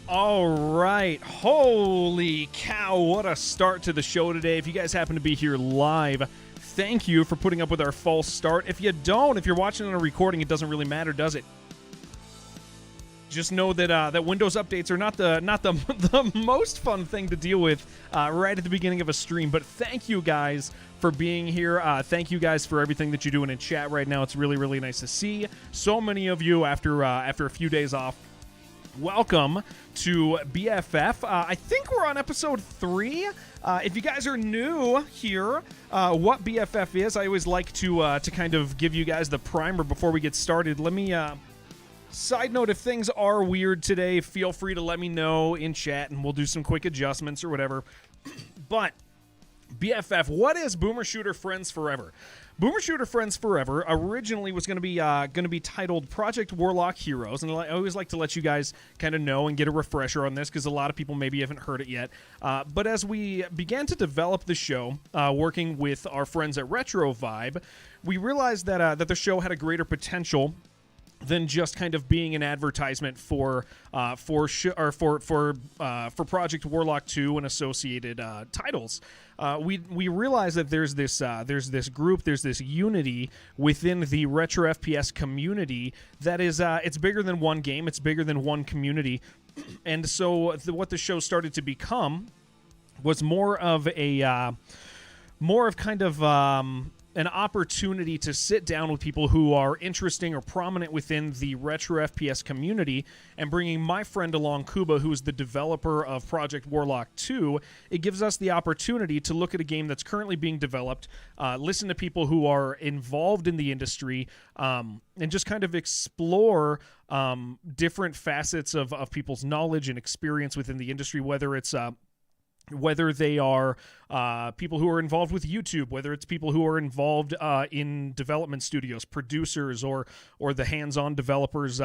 All right. Holy cow, what a start to the show today. If you guys happen to be here live, thank you for putting up with our false start. If you don't, if you're watching on a recording, it doesn't really matter, does it? Just know that that Windows updates are not the most fun thing to deal with right at the beginning of a stream. But thank you guys for being here. Thank you guys for everything that you're doing in chat right now. It's really, really nice to see so many of you after a few days off. Welcome to BFF. I think we're on episode 3. If you guys are new here, what BFF is, I always like to kind of give you guys the primer before we get started. Let me, side note, if things are weird today, feel free to let me know in chat and we'll do some quick adjustments or whatever. But BFF, what is Boomer Shooter Friends Forever? Boomer Shooter Friends Forever originally was going to be titled Project Warlock Heroes, and I always like to let you guys kind of know and get a refresher on this because a lot of people maybe haven't heard it yet. But as we began to develop the show, working with our friends at Retrovibe, we realized that the show had a greater potential than just kind of being an advertisement for Project Warlock 2 and associated titles. We realize that there's this group, there's this unity within the retro FPS community that is it's bigger than one game, it's bigger than one community, and so what the show started to become was more of an opportunity to sit down with people who are interesting or prominent within the retro FPS community, and bringing my friend along, Kuba, who is the developer of Project Warlock 2, it gives us the opportunity to look at a game that's currently being developed, listen to people who are involved in the industry, and just kind of explore different facets of people's knowledge and experience within the industry, whether they are people who are involved with YouTube, whether it's people who are involved in development studios, producers, or the hands-on developers,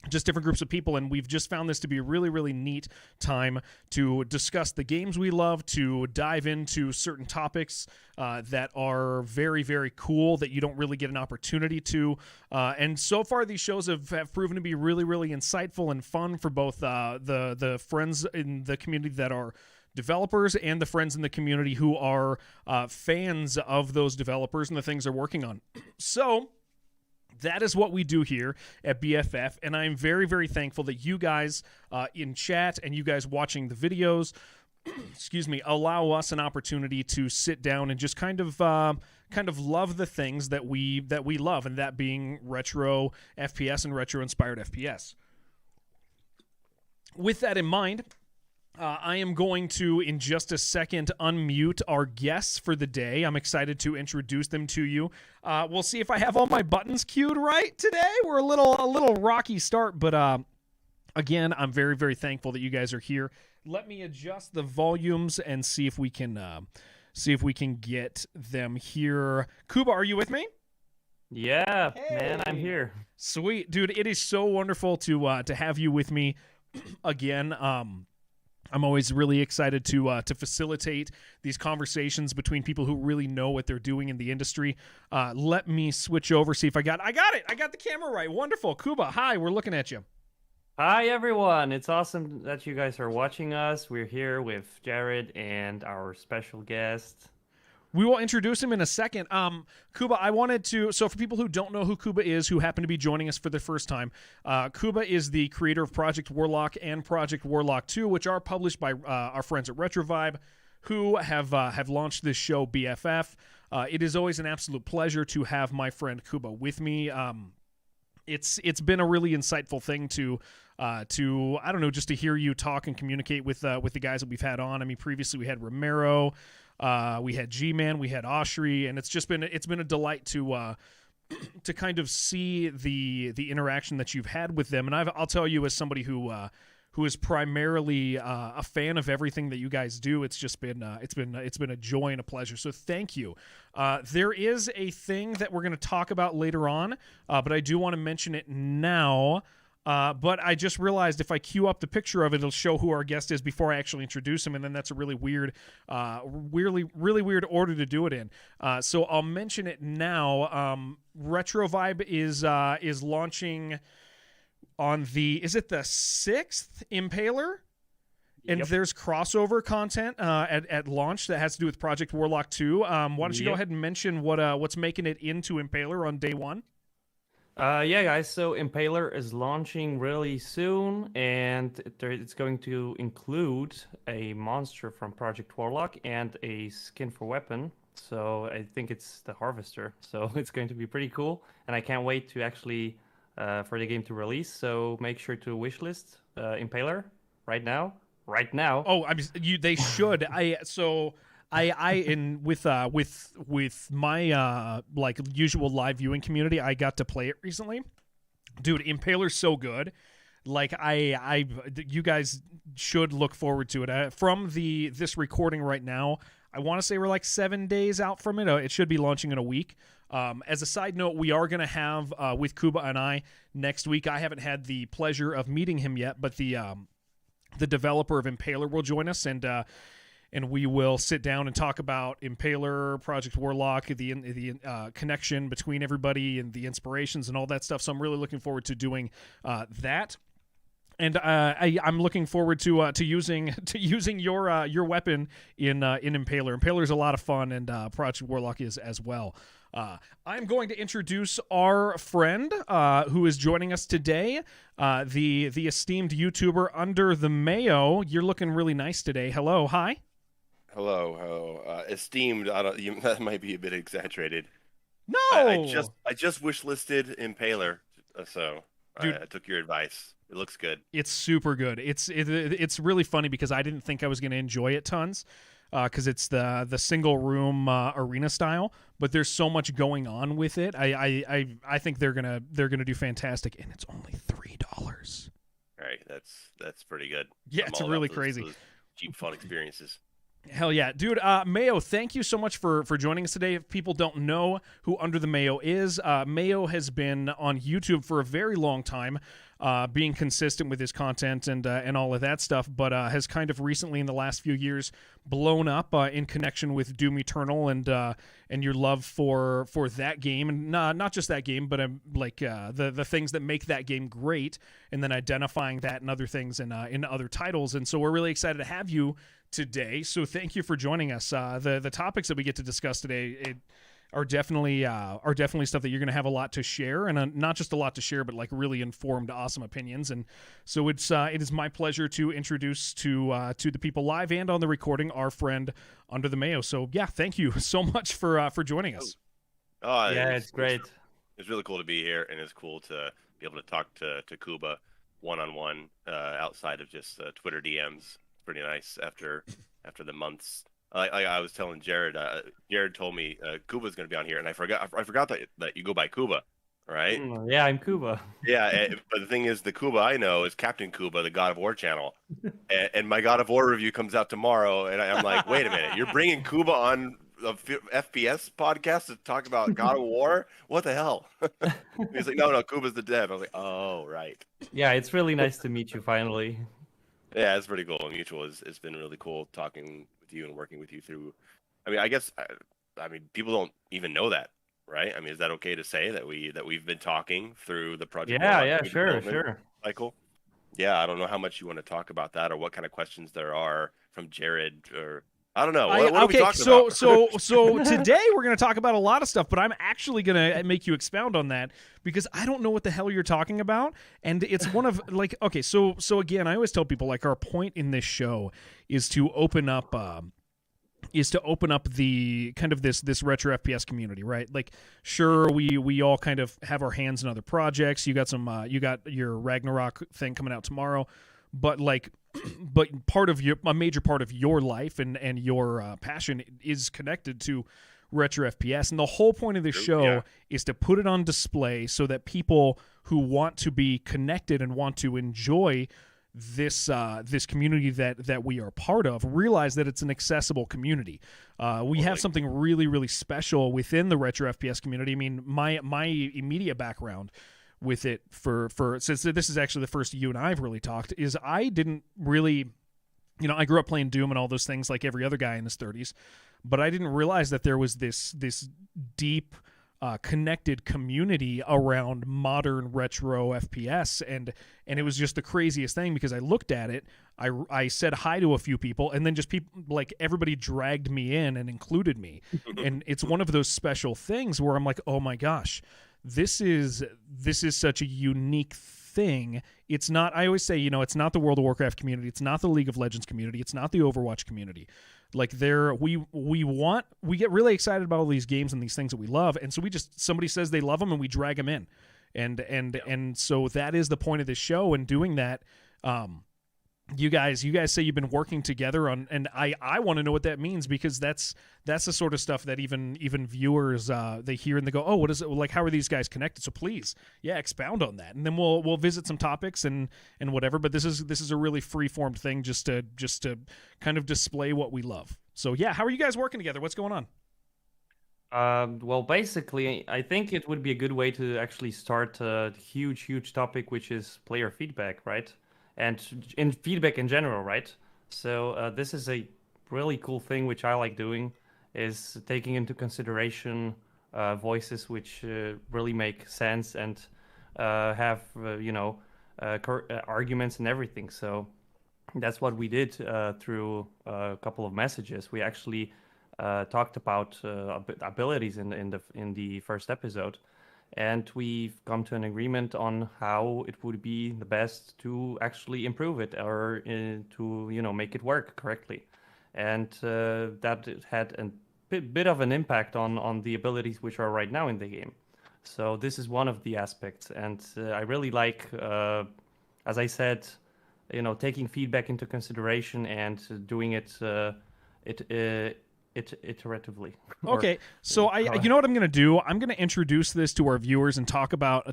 just different groups of people. And we've just found this to be a really, really neat time to discuss the games we love, to dive into certain topics that are very, very cool that you don't really get an opportunity to. And so far, these shows have proven to be really, really insightful and fun for both the friends in the community that are developers and the friends in the community who are fans of those developers and the things they're working on. So that is what we do here at BFF, and I'm very, very thankful that you guys in chat and you guys watching the videos, excuse me, allow us an opportunity to sit down and just kind of love the things that we love, and that being retro FPS and retro-inspired FPS. With that in mind, I am going to, in just a second, unmute our guests for the day. I'm excited to introduce them to you. We'll see if I have all my buttons cued right today. We're a little rocky start, but again, I'm very, very thankful that you guys are here. Let me adjust the volumes and see if we can get them here. Kuba, are you with me? Yeah, hey. Man, I'm here. Sweet, dude. It is so wonderful to have you with me again. I'm always really excited to facilitate these conversations between people who really know what they're doing in the industry. Let me switch over, see if I got it. I got the camera right. Wonderful. Kuba, hi, we're looking at you. Hi, everyone. It's awesome that you guys are watching us. We're here with Jared and our special guest. We will introduce him in a second. Kuba, I wanted to... So for people who don't know who Kuba is, who happen to be joining us for the first time, Kuba is the creator of Project Warlock and Project Warlock 2, which are published by our friends at Retrovibe, who have launched this show, BFF. It is always an absolute pleasure to have my friend Kuba with me. It's been a really insightful thing to I don't know, just to hear you talk and communicate with the guys that we've had on. I mean, previously we had Romero, we had G-Man, we had Oshri, and it's been a delight to kind of see the interaction that you've had with them. And I'll tell you, as somebody who is primarily a fan of everything that you guys do, it's been a joy and a pleasure. So thank you. There is a thing that we're going to talk about later on, but I do want to mention it now. But I just realized if I queue up the picture of it, it'll show who our guest is before I actually introduce him, and then that's a really weird order to do it in. So I'll mention it now. Retrovibe is launching on is it the 6th Impaler? And Yep. there's crossover content at launch that has to do with Project Warlock 2. Why don't you go ahead and mention what's making it into Impaler on day one? Yeah, guys. So Impaler is launching really soon, and it's going to include a monster from Project Warlock and a skin for weapon. So I think it's the Harvester. So it's going to be pretty cool, and I can't wait to actually for the game to release. So make sure to wishlist Impaler right now. Right now. Oh, they should. With my like usual live viewing community, I got to play it recently. Dude, Impaler's so good. Like you guys should look forward to it. From this recording right now, I want to say we're like 7 days out from it. It should be launching in a week. As a side note, we are going to have with Kuba and I next week. I haven't had the pleasure of meeting him yet, but the developer of Impaler will join us, and we will sit down and talk about Impaler, Project Warlock, the connection between everybody, and the inspirations and all that stuff. So I'm really looking forward to doing that. And I'm looking forward to using your weapon in Impaler. Impaler is a lot of fun, and Project Warlock is as well. I'm going to introduce our friend who is joining us today, the esteemed YouTuber Under the Mayo. You're looking really nice today. Hello, hi. Hello. Esteemed. That might be a bit exaggerated. No, I just wishlisted Impaler, so Dude. I took your advice. It looks good. It's super good. It's really funny because I didn't think I was going to enjoy it tons. Because it's the single room arena style, but there's so much going on with it. I think they're gonna do fantastic, and it's only $3. All right, that's pretty good. Yeah, I'm it's all really about crazy. those cheap fun experiences. Hell yeah, dude. Mayo, thank you so much for joining us today. If people don't know who Under the Mayo is, Mayo has been on YouTube for a very long time, being consistent with his content and all of that stuff, but has kind of recently in the last few years blown up in connection with Doom Eternal and your love for that game, and not just that game, but like the things that make that game great, and then identifying that and other things in other titles. And so we're really excited to have you today. So thank you for joining us. The topics that we get to discuss today are definitely stuff that you're going to have a lot to share, and not just a lot to share, but like really informed, awesome opinions. And so it is my pleasure to introduce to the people live and on the recording our friend Under the Mayo. So yeah, thank you so much for joining us. Oh, Yeah, it's great. It's really cool to be here, and it's cool to be able to talk to Kuba one-on-one outside of just Twitter DMs. Pretty nice after the months. I was telling Jared. Jared told me Kuba's going to be on here, and I forgot that you go by Kuba, right? Yeah, I'm Kuba. Yeah, but the thing is, the Kuba I know is Captain Kuba, the God of War channel, and my God of War review comes out tomorrow, and I'm like, wait a minute, you're bringing Kuba on a FPS podcast to talk about God of War? What the hell? He's like, no, Kuba's the dev. I was like, oh, right. Yeah, it's really nice to meet you finally. Yeah, it's pretty cool. Mutual it's been really cool talking with you and working with you through. I mean, I guess people don't even know that, right? I mean, is that okay to say that we've been talking through the project? Yeah, sure. Cycle. Yeah, I don't know how much you want to talk about that, or what kind of questions there are from Jared, or I don't know. What are we talking about? So today we're going to talk about a lot of stuff, but I'm actually going to make you expound on that because I don't know what the hell you're talking about, and it's one of like okay. So again, I always tell people like our point in this show is to open up the kind of this retro FPS community, right? Like, sure, we all kind of have our hands in other projects. You got your Ragnarok thing coming out tomorrow, but a major part of your life and your passion is connected to retro FPS, and the whole point of this show is to put it on display so that people who want to be connected and want to enjoy this community that we are part of realize that it's an accessible community. We have something really, really special within the retro FPS community. I mean, my immediate background with it for since this is actually the first you and I have really talked, is I didn't really, I grew up playing Doom and all those things like every other guy in his 30s, but I didn't realize that there was this deep connected community around modern retro FPS, and it was just the craziest thing because I looked at it, I said hi to a few people, and then just people, like, everybody dragged me in and included me. And it's one of those special things where I'm like, oh my gosh, this is such a unique thing. It's not, I always say, it's not the World of Warcraft community, it's not the League of Legends community, it's not the Overwatch community. Like, we get really excited about all these games and these things that we love, and so somebody says they love them and we drag them in, and so that is the point of this show. And doing that, you guys say you've been working together on, and I want to know what that means, because that's the sort of stuff that even viewers they hear and they go, oh, what is it like? How are these guys connected? So please, expound on that, and then we'll visit some topics and whatever. But this is a really free formed thing, just to kind of display what we love. So how are you guys working together? What's going on? Well, basically, I think it would be a good way to actually start a huge topic, which is player feedback, right? And in feedback in general, right? So this is a really cool thing which I like doing, is taking into consideration voices which really make sense and have arguments and everything. So that's what we did through a couple of messages. We actually talked about abilities in the first episode. And we've come to an agreement on how it would be the best to actually improve it, or to make it work correctly. And that had a bit of an impact on the abilities which are right now in the game. So this is one of the aspects, and I really like, as I said, taking feedback into consideration and doing it iteratively. Okay, so you know what I'm going to do? I'm going to introduce this to our viewers and talk about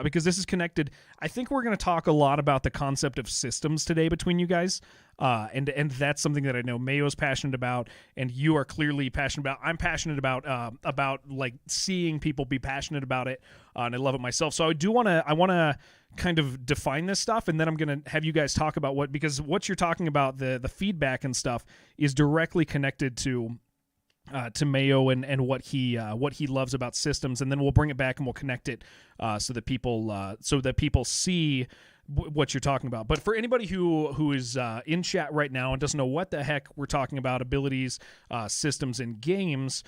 because this is connected. I think we're going to talk a lot about the concept of systems today between you guys, and that's something that I know Mayo's passionate about, and you are clearly passionate about. I'm passionate about like seeing people be passionate about it, and I love it myself. So I want to kind of define this stuff, and then I'm going to have you guys talk about because what you're talking about, the feedback and stuff, is directly connected to Mayo and what he loves about systems, and then we'll bring it back and we'll connect it so that people see what you're talking about. But for anybody who is in chat right now and doesn't know what the heck we're talking about, abilities, systems, and games,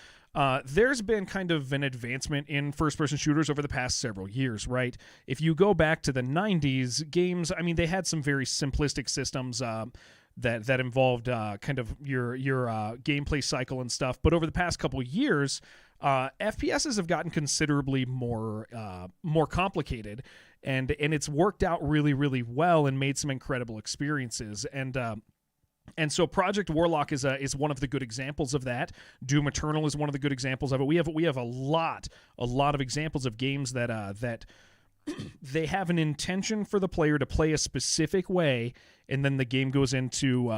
there's been kind of an advancement in first-person shooters over the past several years, right? If you go back to the 90s, games, I mean, they had some very simplistic systems that involved kind of your gameplay cycle and stuff. But over the past couple of years, FPSs have gotten considerably more complicated, and it's worked out really, really well and made some incredible experiences. And so Project Warlock is one of the good examples of that. Doom Eternal is one of the good examples of it. We have a lot of examples of games that they have an intention for the player to play a specific way, and then the game goes into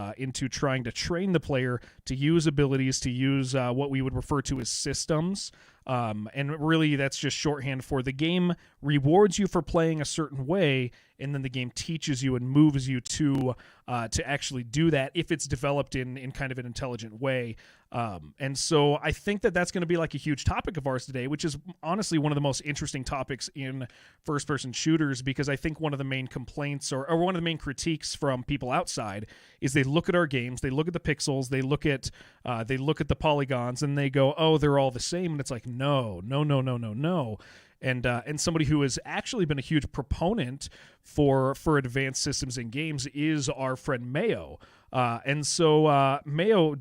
trying to train the player to use abilities, to use what we would refer to as systems. And really, that's just shorthand for the game rewards you for playing a certain way, and then the game teaches you and moves you to actually do that if it's developed in kind of an intelligent way. And so I think that's going to be like a huge topic of ours today, which is honestly one of the most interesting topics in first-person shooters, because I think one of the main complaints or one of the main critiques from people outside is they look at our games, they look at the pixels, they look at the polygons, and they go, oh, they're all the same, and it's like, no. And somebody who has actually been a huge proponent for advanced systems in games is our friend Mayo. And so Mayo,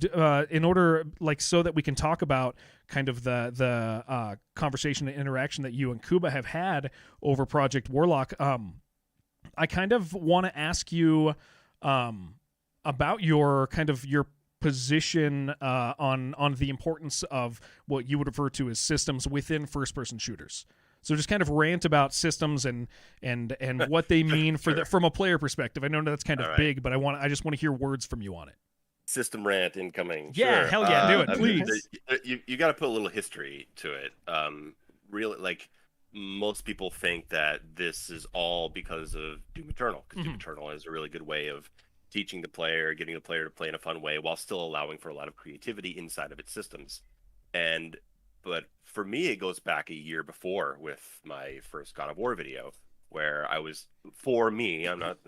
in order, like, so that we can talk about kind of the conversation and interaction that you and Kuba have had over Project Warlock, I kind of want to ask you about your position on the importance of what you would refer to as systems within first-person shooters. So just kind of rant about systems and what they mean from a player perspective. I know that's kind of big, but I just want to hear words from you on it. System rant incoming. Yeah, sure. Hell yeah, do it, please. You got to put a little history to it. Really, like, most people think that this is all because of Doom Eternal, because Doom Eternal is a really good way of teaching the player, getting the player to play in a fun way while still allowing for a lot of creativity inside of its systems. And but for me, it goes back a year before with my first God of War video, where for me, I'm not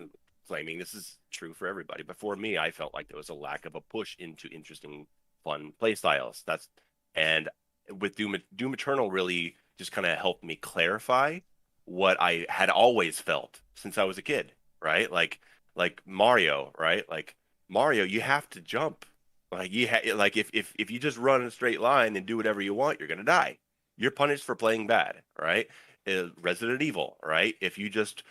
claiming this is true for everybody, but for me, I felt like there was a lack of a push into interesting, fun play styles. And with Doom Eternal really just kind of helped me clarify what I had always felt since I was a kid, right? Like Mario, right? Like Mario, you have to jump. Like like if you just run in a straight line and do whatever you want, you're gonna die. You're punished for playing bad, right? Resident Evil, right? If you just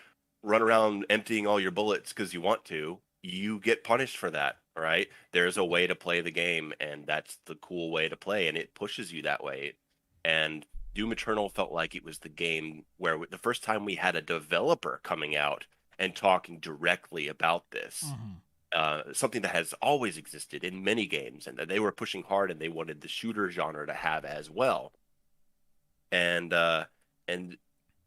run around emptying all your bullets because you want to, you get punished for that, right? There's a way to play the game, and that's the cool way to play, and it pushes you that way. And Doom Eternal felt like it was the game where the first time we had a developer coming out and talking directly about this. Something that has always existed in many games, and that they were pushing hard, and they wanted the shooter genre to have as well. And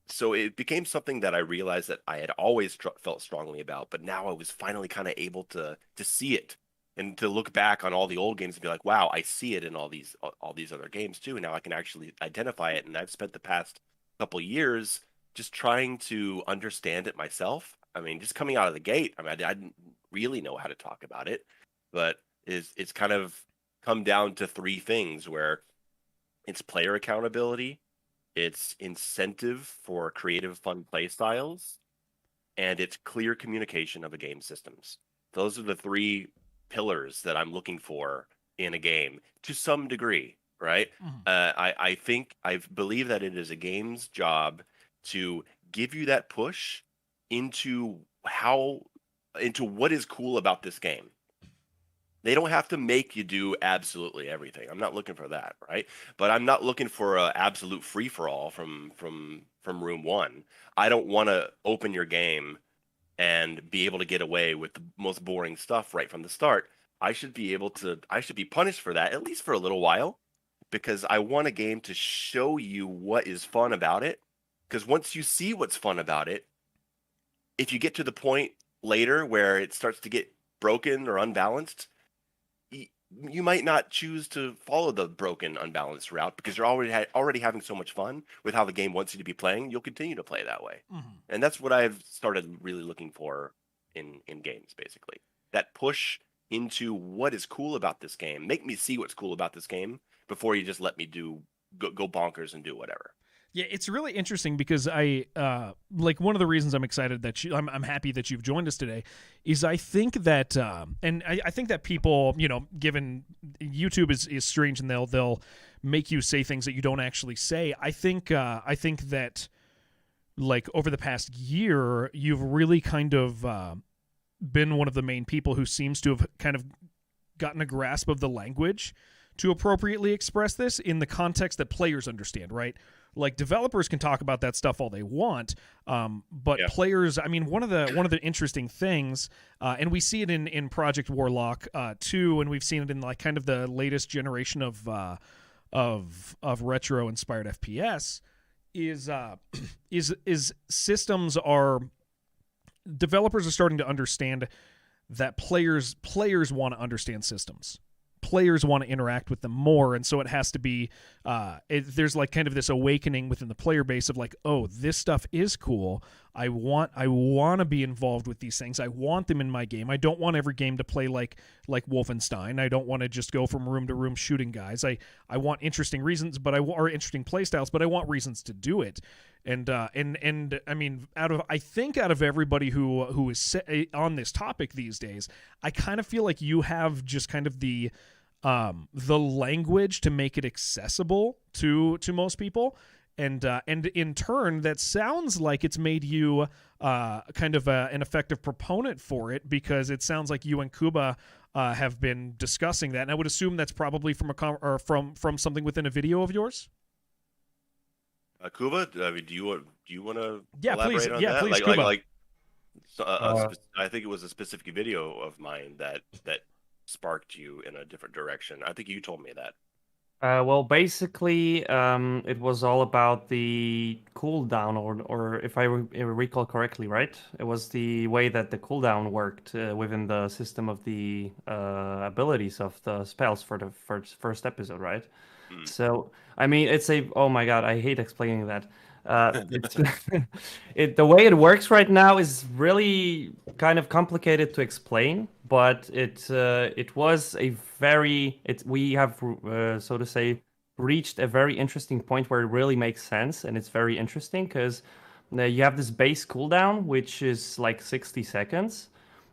so it became something that I realized that I had always felt strongly about, but now I was finally kind of able to see it and to look back on all the old games and be like, wow, I see it in all these other games too, and now I can actually identify it. And I've spent the past couple years just trying to understand it myself. I mean, just coming out of the gate, I mean, I didn't really know how to talk about it, but it's kind of come down to three things, where it's player accountability, it's incentive for creative, fun play styles, and it's clear communication of a game systems. Those are the three pillars that I'm looking for in a game to some degree, right? I believe that it is a game's job to give you that push into what is cool about this game. They don't have to make you do absolutely everything. I'm not looking for that, right? But I'm not looking for an absolute free for all from room one. I don't want to open your game and be able to get away with the most boring stuff right from the start. I should be punished for that, at least for a little while, because I want a game to show you what is fun about it. Because once you see what's fun about it, if you get to the point later where it starts to get broken or unbalanced, you might not choose to follow the broken, unbalanced route because you're already having so much fun with how the game wants you to be playing. You'll continue to play that way. And that's what I've started really looking for in games, basically. That push into what is cool about this game. Make me see what's cool about this game before you just let me go bonkers and do whatever. Yeah, it's really interesting because I like one of the reasons I'm excited that I'm happy that you've joined us today is I think that and I think that people, given YouTube is strange and they'll make you say things that you don't actually say. I think that like over the past year you've really kind of been one of the main people who seems to have kind of gotten a grasp of the language to appropriately express this in the context that players understand, right? Like developers can talk about that stuff all they want, but players. I mean, one of the interesting things, and we see it in Project Warlock too, and we've seen it in like kind of the latest generation of retro inspired FPS, is systems are developers are starting to understand that players want to understand systems. Players want to interact with them more, and so it has to be there's like kind of this awakening within the player base of like, oh, this stuff is cool. I want to be involved with these things. I want them in my game. I don't want every game to play like Wolfenstein. I don't want to just go from room to room shooting guys. I want interesting reasons, or interesting play styles, but I want reasons to do it. And I mean, out of everybody who is on this topic these days, I kind of feel like you have just kind of the language to make it accessible to most people, and in turn, that sounds like it's made you kind of an effective proponent for it, because it sounds like you and Kuba have been discussing that, and I would assume that's probably from from something within a video of yours. Kuba, I mean, do you want to elaborate please, on that? Please, Kuba. I think it was a specific video of mine that sparked you in a different direction. I think you told me that. Well, basically, it was all about the cooldown, or if I recall correctly, right? It was the way that the cooldown worked within the system of the abilities of the spells for the first episode, right? Hmm. So, I mean, it's a, oh my God, I hate explaining that. It's the way it works right now is really kind of complicated to explain, but it was a very we have so to say reached a very interesting point where it really makes sense, and it's very interesting because you have this base cooldown which is like 60 seconds,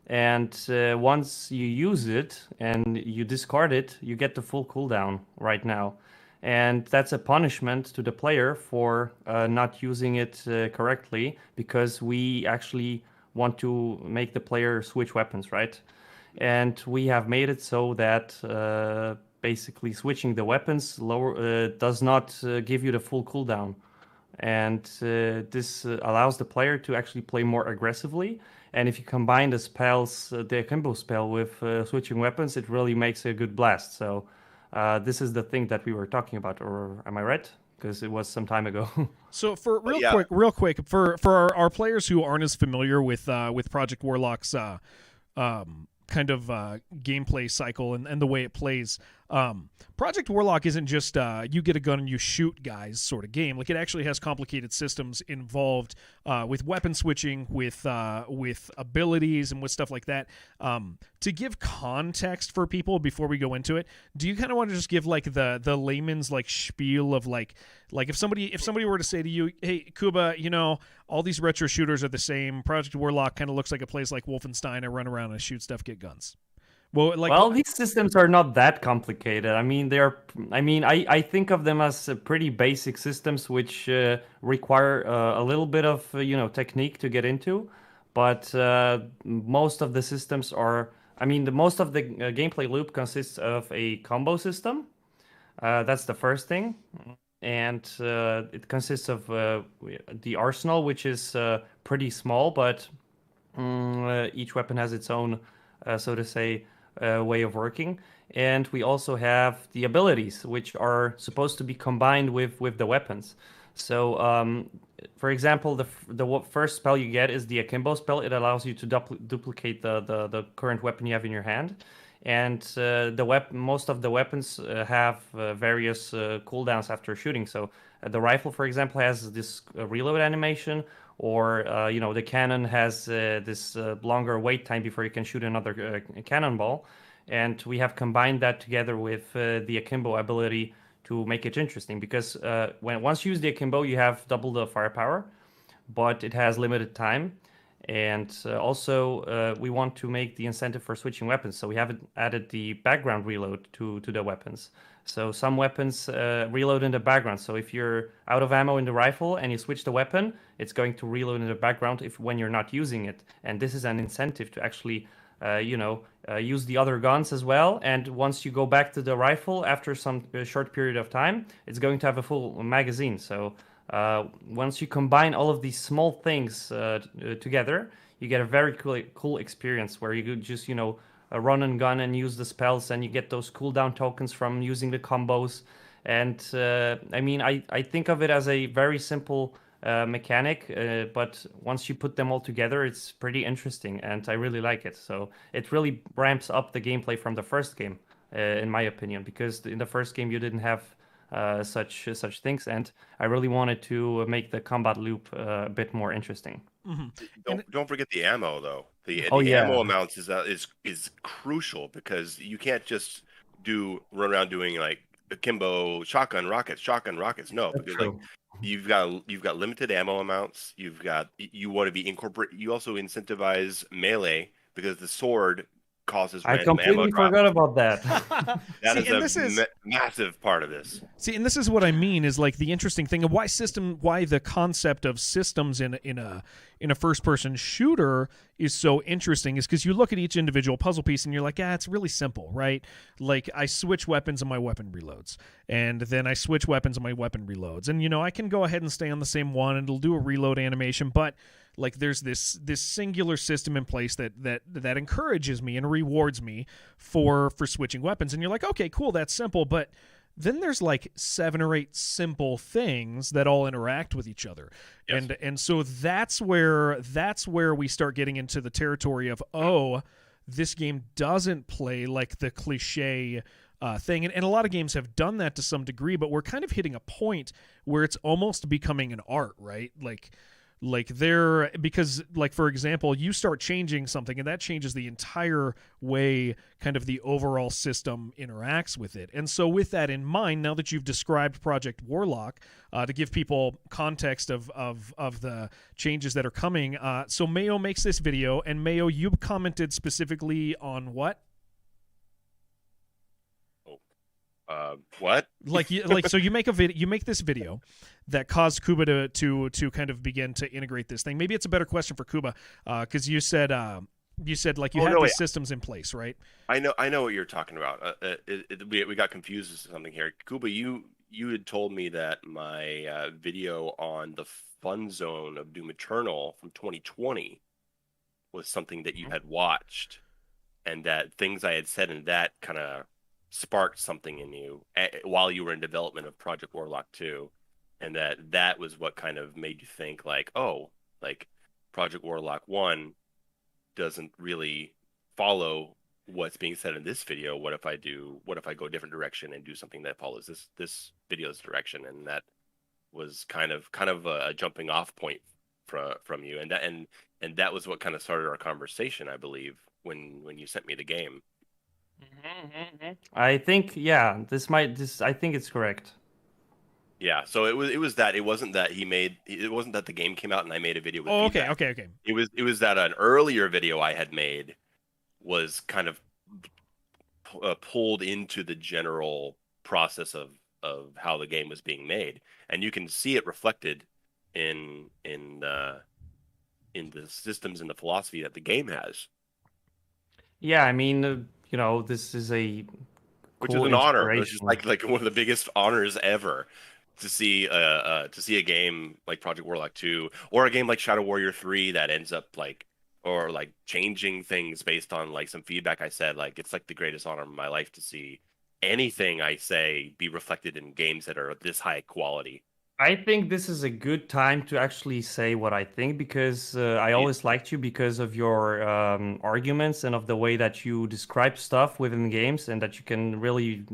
and once you use it and you discard it, you get the full cooldown right now. And that's a punishment to the player for not using it correctly, because we actually want to make the player switch weapons, right? And we have made it so that basically switching the weapons does not give you the full cooldown. And this allows the player to actually play more aggressively. And if you combine the spells, the akimbo spell with switching weapons, it really makes a good blast. So this is the thing that we were talking about, or am I right? Because it was some time ago. So for real quick, for our players who aren't as familiar with Project Warlock's kind of gameplay cycle and the way it plays, Project Warlock isn't just you get a gun and you shoot guys sort of game. Like, it actually has complicated systems involved with weapon switching, with abilities, and with stuff like that. To give context for people before we go into it, do you kind of want to just give like the layman's like spiel of like if somebody were to say to you, hey Kuba, all these retro shooters are the same. Project Warlock kind of looks like a place like Wolfenstein. I run around and I shoot stuff, get guns. Well, these systems are not that complicated. I mean, I think of them as pretty basic systems which require a little bit of technique to get into, but most of the systems are. I mean, most of the gameplay loop consists of a combo system. That's the first thing, and it consists of the arsenal, which is pretty small, but each weapon has its own, so to say, way of working. And we also have the abilities, which are supposed to be combined with the weapons. So, for example, the first spell you get is the akimbo spell. It allows you to duplicate the current weapon you have in your hand. And most of the weapons have various cooldowns after shooting. So the rifle, for example, has this reload animation, or the cannon has this longer wait time before you can shoot another cannonball. And we have combined that together with the akimbo ability to make it interesting, because once you use the akimbo, you have double the firepower, but it has limited time. And also, we want to make the incentive for switching weapons. So we haven't added the background reload to the weapons. So some weapons reload in the background. So if you're out of ammo in the rifle and you switch the weapon, it's going to reload in the background when you're not using it. And this is an incentive to actually, use the other guns as well. And once you go back to the rifle after some short period of time, it's going to have a full magazine. So once you combine all of these small things together, you get a very cool experience where you could just, run and gun and use the spells, and you get those cooldown tokens from using the combos. And I think of it as a very simple mechanic, but once you put them all together, it's pretty interesting, and I really like it. So it really ramps up the gameplay from the first game, in my opinion, because in the first game you didn't have such things, and I really wanted to make the combat loop a bit more interesting. Mm-hmm. Don't forget the ammo though. The yeah. ammo amounts is crucial, because you can't just run around doing like akimbo shotgun rockets. No, That's because true. like you've got limited ammo amounts. You want to be You also incentivize melee, because the sword causes I random ammo completely drop. forgot about that. That is a massive part of this. See, and this is what I mean, is like the interesting thing of why the concept of systems in a first-person shooter is so interesting, is because you look at each individual puzzle piece and you're like, it's really simple, right? Like, I switch weapons and my weapon reloads, and then I switch weapons and my weapon reloads, and I can go ahead and stay on the same one and it'll do a reload animation, but like there's this singular system in place that encourages me and rewards me for switching weapons, and you're like, okay, cool, that's simple, but then there's like 7 or 8 simple things that all interact with each other. Yes. And so that's where we start getting into the territory of, oh, this game doesn't play like the cliche thing. And a lot of games have done that to some degree, but we're kind of hitting a point where it's almost becoming an art, right? Because for example, you start changing something and that changes the entire way kind of the overall system interacts with it. And so with that in mind, now that you've described Project Warlock, to give people context of the changes that are coming, so Mayo makes this video, and Mayo, you commented specifically on what? What? So you make this video that caused Kuba to kind of begin to integrate this thing. Maybe it's a better question for Kuba, because you said like you had these systems in place, right? I know what you're talking about. We got confused with something here. Kuba, you had told me that my video on the fun zone of Doom Eternal from 2020 was something that you had watched, and that things I had said in that kind of sparked something in you while you were in development of Project Warlock 2, and that was what kind of made you think like, oh, like Project Warlock 1 doesn't really follow what's being said in this video. What if I go a different direction and do something that follows this video's direction? And that was kind of a jumping off point from you, and that was what kind of started our conversation, I believe, when you sent me the game. I think, yeah, I think it's correct. Yeah, so it was that it wasn't that the game came out and I made a video with feedback. Okay. It was that an earlier video I had made was kind of pulled into the general process of how the game was being made, and you can see it reflected in the systems and the philosophy that the game has. Yeah, I mean, this is which is an honor. It's just like one of the biggest honors ever to see a game like Project Warlock 2 or a game like Shadow Warrior 3 that ends up changing things based on like some feedback I said. Like, it's like the greatest honor of my life to see anything I say be reflected in games that are this high quality. I think this is a good time to actually say what I think, because I always liked you because of your arguments and of the way that you describe stuff within games, and that you can really,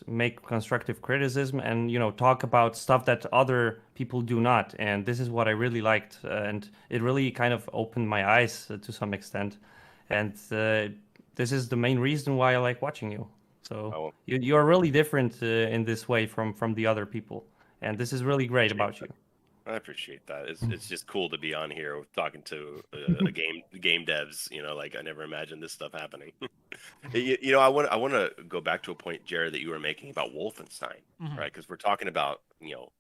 make constructive criticism and, talk about stuff that other people do not. And this is what I really liked. And it really kind of opened my eyes to some extent. And this is the main reason why I like watching you. So you are really different in this way from the other people. And this is really great about you. I appreciate that. It's just cool to be on here talking to game devs. Like, I never imagined this stuff happening. I want to go back to a point, Jared, that you were making about Wolfenstein, right? Because we're talking about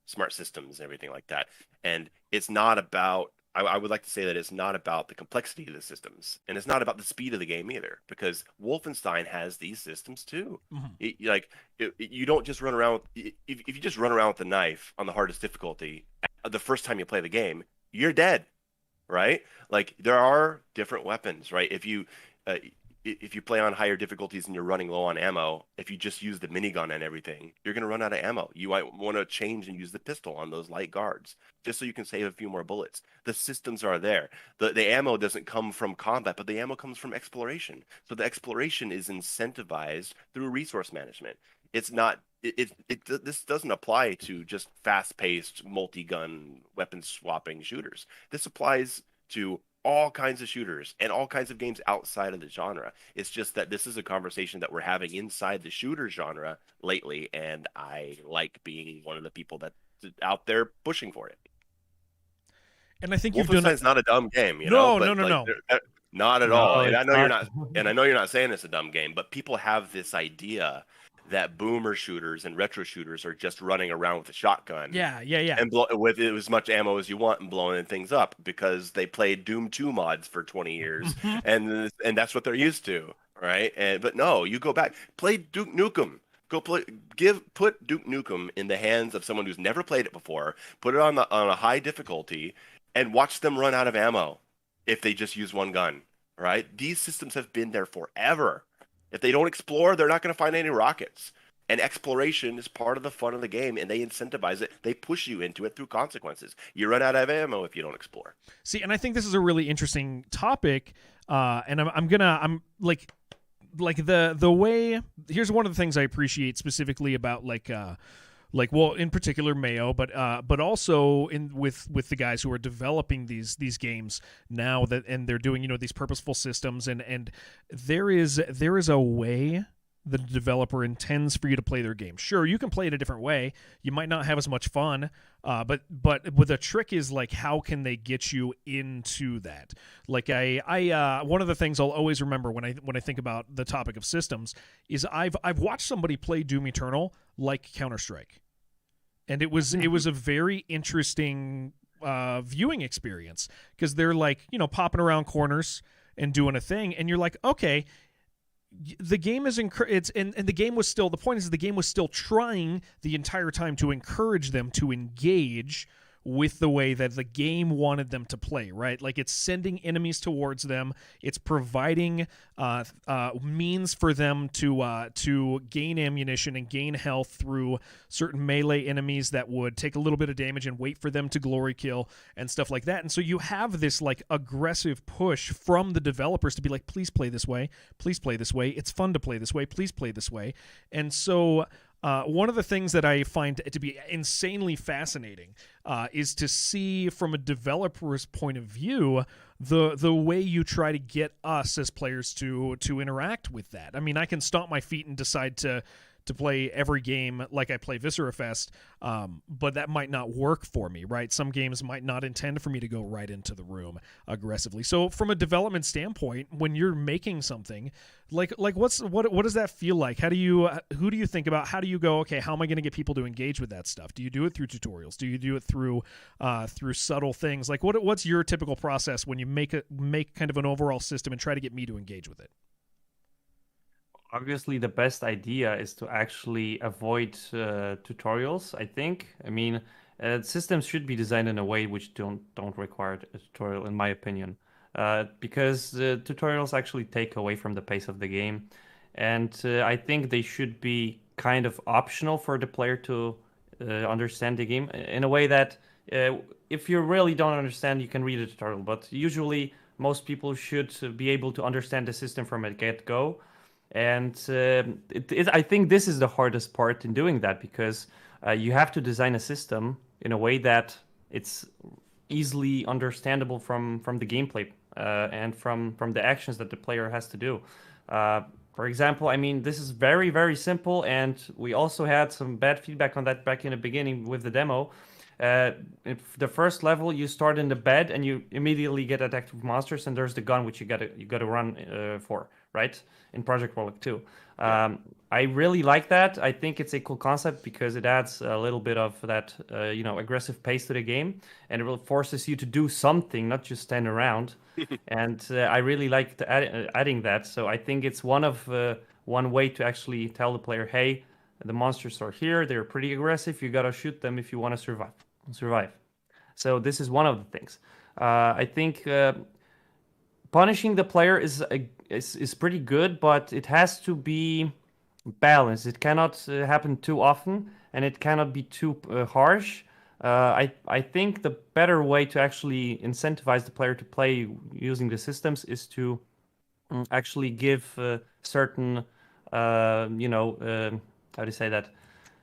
smart systems and everything like that, and it's not about. I would like to say that it's not about the complexity of the systems, and it's not about the speed of the game either, because Wolfenstein has these systems too. You don't just run around if you just run around with the knife on the hardest difficulty the first time you play the game, you're dead, right? Like, there are different weapons, right? If you play on higher difficulties and you're running low on ammo, if you just use the minigun and everything, you're going to run out of ammo. You might want to change and use the pistol on those light guards just so you can save a few more bullets. The systems are there. The ammo doesn't come from combat, but the ammo comes from exploration. So the exploration is incentivized through resource management. It's not this doesn't apply to just fast-paced multi-gun weapon swapping shooters. This applies to all kinds of shooters and all kinds of games outside of the genre. It's just that this is a conversation that we're having inside the shooter genre lately, and I like being one of the people that's out there pushing for it. And I think you've done. Wolfenstein's not a dumb game, No. Not at all. And I know you're not. And I know you're not saying it's a dumb game, but people have this idea that boomer shooters and retro shooters are just running around with a shotgun. Yeah. And with as much ammo as you want and blowing things up because they played Doom 2 mods for 20 years and that's what they're used to, right? But no, you go back, play Duke Nukem. Put Duke Nukem in the hands of someone who's never played it before, put it on a high difficulty, and watch them run out of ammo if they just use one gun, right? These systems have been there forever. If they don't explore, they're not going to find any rockets. And exploration is part of the fun of the game, and they incentivize it. They push you into it through consequences. You run out of ammo if you don't explore. See, and I think this is a really interesting topic, and I'm like the way. Here's one of the things I appreciate specifically about well, in particular Mayo, but also with the guys who are developing these games now, and they're doing these purposeful systems, and there is a way the developer intends for you to play their game. Sure, you can play it a different way. You might not have as much fun, but the trick is like, how can they get you into that? Like I one of the things I'll always remember when I think about the topic of systems is I've watched somebody play Doom Eternal like Counter-Strike, and it was a very interesting viewing experience, because they're like popping around corners and doing a thing, and you're like, okay. The game is and the game was still, the point is the game was still trying the entire time to encourage them to engage with the way that the game wanted them to play, right? Like, it's sending enemies towards them. It's providing means for them to gain ammunition and gain health through certain melee enemies that would take a little bit of damage and wait for them to glory kill and stuff like that. And so you have this like aggressive push from the developers to be like, please play this way. Please play this way. It's fun to play this way. Please play this way. And so one of the things that I find to be insanely fascinating is to see from a developer's point of view the way you try to get us as players to interact with that. I mean, I can stomp my feet and decide to play every game like I play Viscera Fest, but that might not work for me, right? Some games might not intend for me to go right into the room aggressively. So from a development standpoint, when you're making something, like what does that feel like? Who do you think about? How do you go, okay, how am I going to get people to engage with that stuff? Do you do it through tutorials? Do you do it through subtle things? Like what's your typical process when you make kind of an overall system and try to get me to engage with it? Obviously, the best idea is to actually avoid tutorials, I think. I mean, systems should be designed in a way which don't require a tutorial, in my opinion. Because tutorials actually take away from the pace of the game. And I think they should be kind of optional for the player to understand the game in a way that if you really don't understand, you can read a tutorial. But usually, most people should be able to understand the system from a get-go. And I think this is the hardest part in doing that, because you have to design a system in a way that it's easily understandable from the gameplay and from the actions that the player has to do. For example, I mean, this is very, very simple, and we also had some bad feedback on that back in the beginning with the demo. If the first level, you start in the bed and you immediately get attacked with monsters, and there's the gun which you gotta run for, right? In Project Warlock 2. I really like that. I think it's a cool concept because it adds a little bit of that, aggressive pace to the game, and it will forces you to do something, not just stand around. And I really like adding that. So I think it's one way to actually tell the player, hey, the monsters are here. They're pretty aggressive. You gotta shoot them if you want to survive. So this is one of the things. I think punishing the player is pretty good, but it has to be balanced. It cannot happen too often, and it cannot be too harsh. I think the better way to actually incentivize the player to play using the systems is to actually give certain, how do you say that?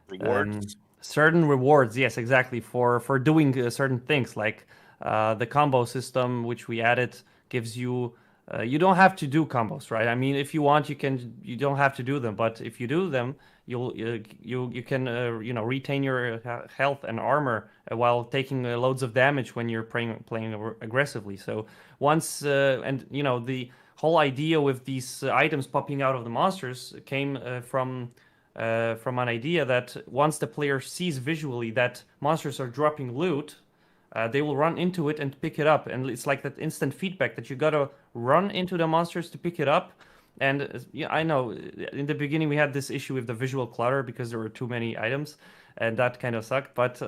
Rewards. Certain rewards, yes, exactly, for doing certain things, like the combo system, which we added, gives you. You don't have to do combos, right? I mean, if you want, you don't have to do them, but if you do them, you can retain your health and armor while taking loads of damage when you're playing aggressively. So once the whole idea with these items popping out of the monsters came from an idea that once the player sees visually that monsters are dropping loot, they will run into it and pick it up. And it's like that instant feedback that you gotta run into the monsters to pick it up. And I know in the beginning we had this issue with the visual clutter because there were too many items, and that kind of sucked. But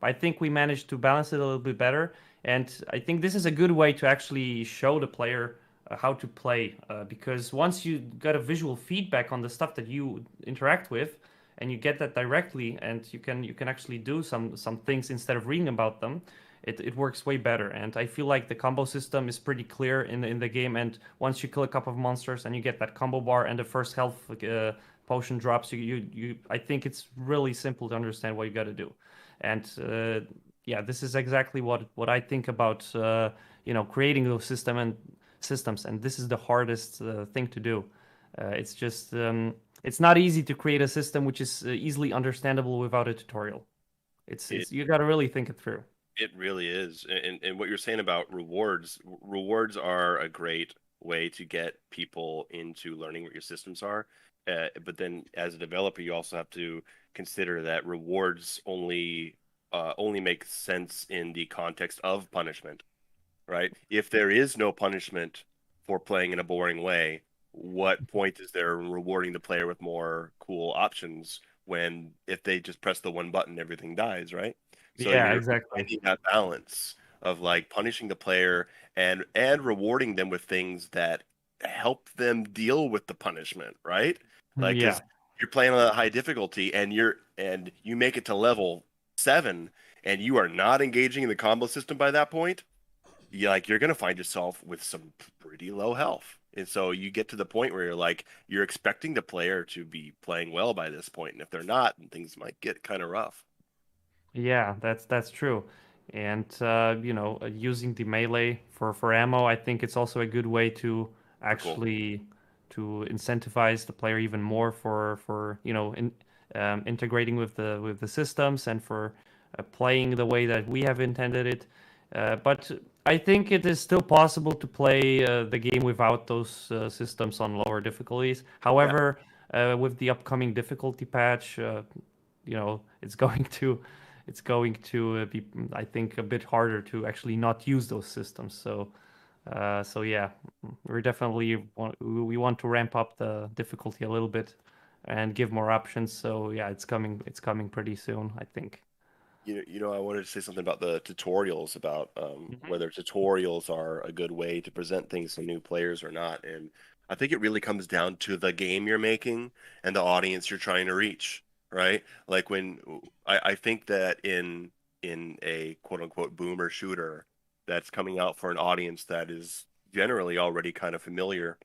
I think we managed to balance it a little bit better. And I think this is a good way to actually show the player how to play, because once you got a visual feedback on the stuff that you interact with, and you get that directly, and you can actually do some things instead of reading about them. It works way better, and I feel like the combo system is pretty clear in the game. And once you kill a couple of monsters and you get that combo bar and the first health potion drops, I think it's really simple to understand what you got to do. And yeah, this is exactly what I think about creating those systems, and this is the hardest thing to do. It's just it's not easy to create a system which is easily understandable without a tutorial. It's you got to really think it through. It really is. And what you're saying about rewards are a great way to get people into learning what your systems are. But then as a developer, you also have to consider that rewards only make sense in the context of punishment, right? If there is no punishment for playing in a boring way, what point is there in rewarding the player with more cool options when if they just press the one button, everything dies, right? So Yeah, you're exactly. finding that balance of like punishing the player and rewarding them with things that help them deal with the punishment, right? Like, Yeah. because you're playing on a high difficulty and you make it to level 7 and you are not engaging in the combo system by that point, you're gonna find yourself with some pretty low health. And so you get to the point where you're expecting the player to be playing well by this point, and if they're not, things might get kind of rough. Yeah, that's true. And using the melee for ammo, I think it's also a good way to actually to incentivize the player even more for integrating with the systems and for playing the way that we have intended it. But I think it is still possible to play the game without those systems on lower difficulties. However, with the upcoming difficulty patch, it's going to be, I think, a bit harder to actually not use those systems. So yeah, we want to ramp up the difficulty a little bit and give more options. So yeah, it's coming pretty soon, I think. I wanted to say something about the tutorials, about whether tutorials are a good way to present things to new players or not. And I think it really comes down to the game you're making and the audience you're trying to reach, right? Like when I think that in a quote unquote boomer shooter that's coming out for an audience that is generally already kind of familiar,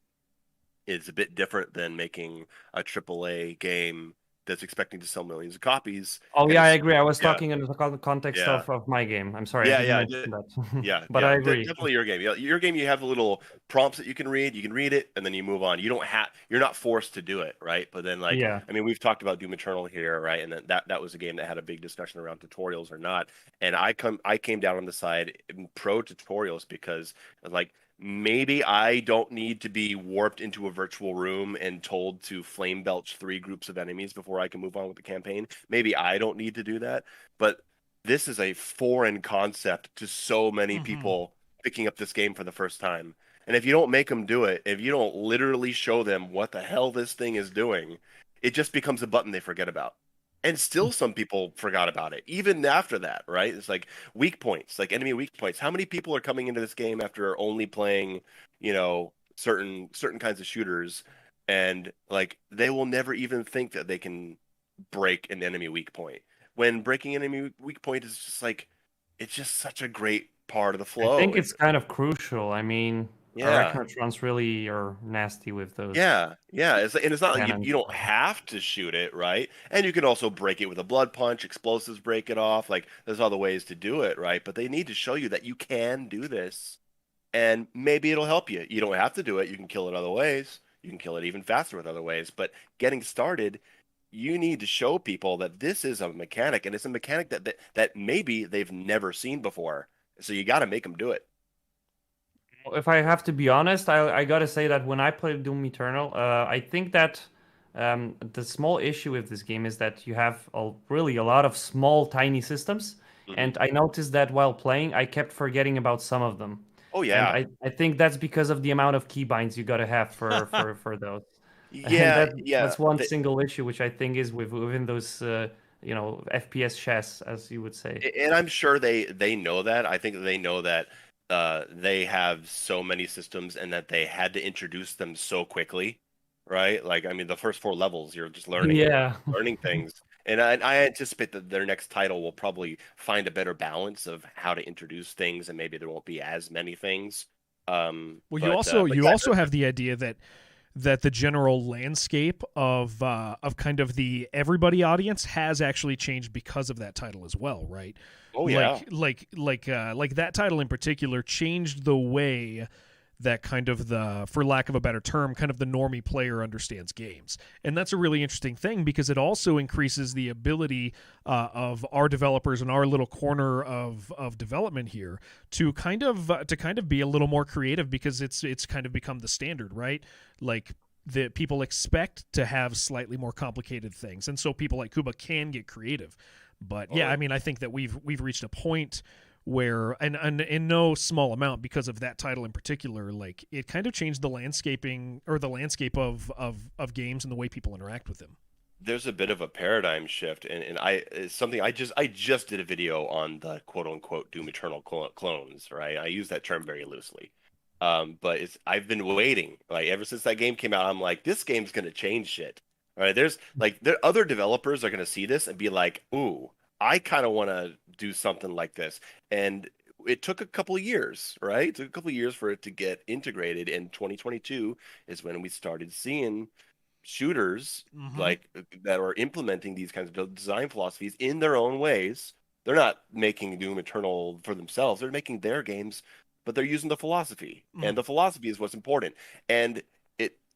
is a bit different than making a AAA game that's expecting to sell millions of copies. Oh And yeah, I it's agree. I was yeah, talking in the context yeah, of my game. I'm sorry, I yeah, didn't yeah, mention that. yeah, But yeah. I agree. Definitely your game. Yeah, your game. You have the little prompts that you can read. You can read it, and then you move on. You're not forced to do it, right? But then, Yeah. I mean, we've talked about Doom Eternal here, right? And then that was a game that had a big discussion around tutorials or not. And I came down on the side pro tutorials because, like, maybe I don't need to be warped into a virtual room and told to flame belch 3 groups of enemies before I can move on with the campaign. Maybe I don't need to do that, but this is a foreign concept to so many people picking up this game for the first time. And if you don't make them do it, if you don't literally show them what the hell this thing is doing, it just becomes a button they forget about. And still some people forgot about it, even after that, right? It's like weak points, like enemy weak points. How many people are coming into this game after only playing, certain kinds of shooters, and like they will never even think that they can break an enemy weak point. When breaking an enemy weak point is just like, it's just such a great part of the I flow. think it's kind of crucial. I mean, Yeah. Arachnotrons really are nasty with those Yeah, yeah. And it's not like cannons. you don't have to shoot it, right? And you can also break it with a blood punch, explosives break it off. Like there's other ways to do it, right? But they need to show you that you can do this, and maybe it'll help you. You don't have to do it. You can kill it other ways. You can kill it even faster with other ways. But getting started, you need to show people that this is a mechanic, and it's a mechanic that maybe they've never seen before. So you got to make them do it. If I have to be honest, I gotta say that when I played Doom Eternal, I think that the small issue with this game is that you have really a lot of small, tiny systems, Mhm. and I noticed that while playing, I kept forgetting about some of them. Oh And yeah, I think that's because of the amount of keybinds you gotta have for those. And yeah, yeah. that's one single issue which I think is within those FPS chess, as you would say. And I'm sure they know that. I think they know that they have so many systems and that they had to introduce them so quickly right? Like, I mean, the first 4 levels, you're just learning, Yeah. learning things. And I anticipate that their next title will probably find a better balance of how to introduce things, and maybe there won't be as many things. Well, But you yeah, also have the idea that the general landscape of kind of the everybody audience has actually changed because of that title as well, right? oh yeah, Like that title in particular changed the way that kind of the, for lack of a better term, kind of the normie player understands games. And that's a really interesting thing because it also increases the ability of our developers and our little corner of development here to kind of be a little more creative, because it's kind of become the standard, right? Like, the people expect to have slightly more complicated things, and so people like Kuba can get creative. But yeah, I mean, I think that we've reached a point where, and in no small amount because of that title in particular, like, it kind of changed the landscaping, or the landscape of games and the way people interact with them. there's a bit of a paradigm shift, and it's something I just did a video on the quote unquote Doom Eternal clones, right? I use that term very loosely. But I've been waiting, like, ever since that game came out. I'm like, this game's gonna change shit. All right, there other developers are gonna see this and be like, ooh, I kind of want to do something like this. And it took a couple of years, right? It took a couple of years for it to get integrated. And 2022 is when we started seeing shooters Mm-hmm. like that are implementing these kinds of design philosophies in their own ways. They're not making Doom Eternal for themselves. They're making their games, but they're using the philosophy. Mm. And the philosophy is what's important. And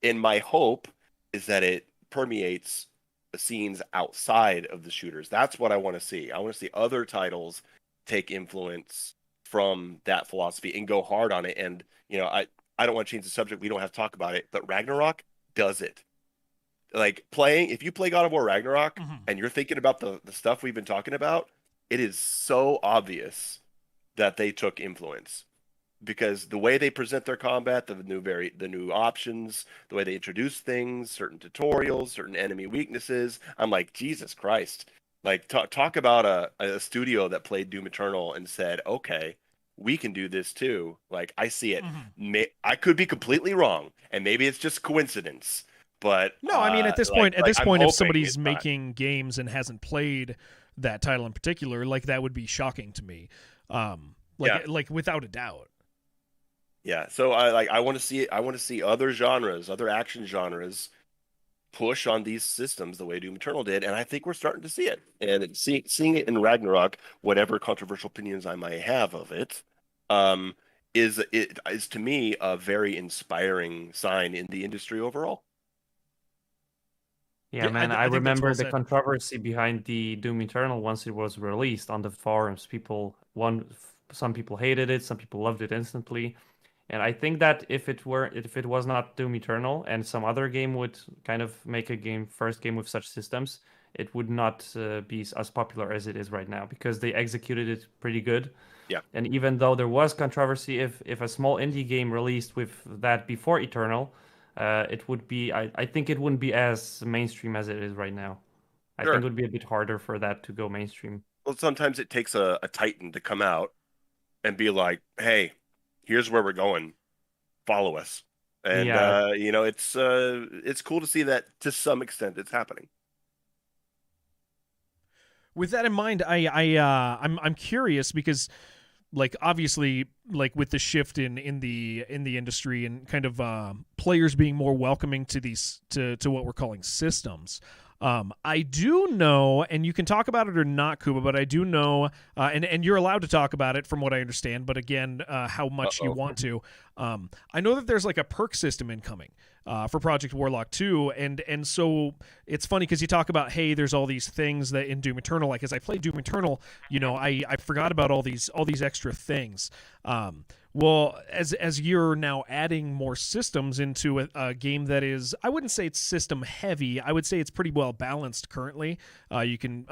my hope is that it permeates the scenes outside of the shooters. That's what I want to see. I want to see other titles take influence from that philosophy and go hard on it. And I don't want to change the subject. We don't have to talk about it, but Ragnarok does it. Like, if you play God of War Ragnarok Mm-hmm. and you're thinking about the stuff we've been talking about, it is so obvious that they took influence, because the way they present their combat, the new options, the way they introduce things, certain tutorials, certain enemy weaknesses. I'm like, Jesus Christ. Like, talk about a studio that played Doom Eternal and said, okay, we can do this too. Like, I see it. Mm-hmm. I could be completely wrong, and maybe it's just coincidence. But No, I mean, at this point, I'm if hoping somebody's it's not. making games and hasn't played that title in particular, like, that would be shocking to me. Yeah. Like without a doubt. Yeah, so I want to see it. I want to see other genres, other action genres, push on these systems the way Doom Eternal did, and I think we're starting to see it. And seeing it in Ragnarok, whatever controversial opinions I might have of it, um, is to me a very inspiring sign in the industry overall. Yeah, man, I I think that's remember well the said. controversy behind the Doom Eternal once it was released on the forums. Some people hated it, some people loved it instantly. And I think that if it was not Doom Eternal and some other game would kind of make a first game with such systems, it would not be as popular as it is right now, because they executed it pretty good. Yeah, And even though there was controversy, if a small indie game released with that before Eternal, it would be, I think it wouldn't be as mainstream as it is right now. I think it sure. would be a bit harder for that to go mainstream. Well, sometimes it takes a titan to come out and be like, "Hey, here's where we're going. Follow us." And Yeah, it's cool to see that to some extent it's happening. With that in mind, I'm curious because, like, obviously, like, with the shift in the industry and kind of players being more welcoming to these to what we're calling systems. I do know, and you can talk about it or not, Kuba, but I do know, and you're allowed to talk about it from what I understand, but again, how much you Uh-oh. want to. I know that there's like a perk system incoming for Project Warlock 2, and so it's funny because you talk about, hey, there's all these things that in Doom Eternal, like, as I played Doom Eternal, I forgot about all these extra things. Well, as you're now adding more systems into a game that is, I wouldn't say it's system heavy. I would say it's pretty well balanced currently. You can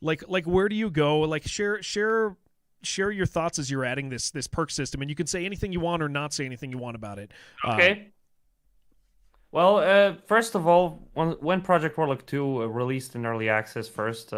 like where do you go? Like, share your thoughts as you're adding this perk system, and you can say anything you want or not say anything you want about it. okay. Well, first of all, when Project Warlock 2 released in early access first,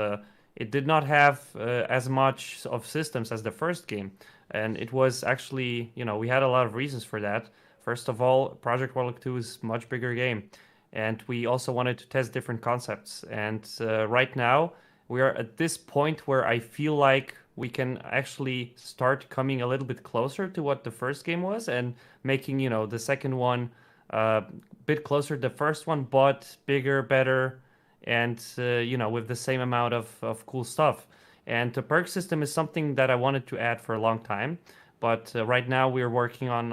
it did not have as much of systems as the first game. And it was actually, we had a lot of reasons for that. First of all, Project Warlock 2 is a much bigger game. and we also wanted to test different concepts. And right now, we are at this point where I feel like we can actually start coming a little bit closer to what the first game was, and making, the second one a bit closer to the first one, but bigger, better, and with the same amount of cool stuff. And the perk system is something that I wanted to add for a long time, but right now we're working on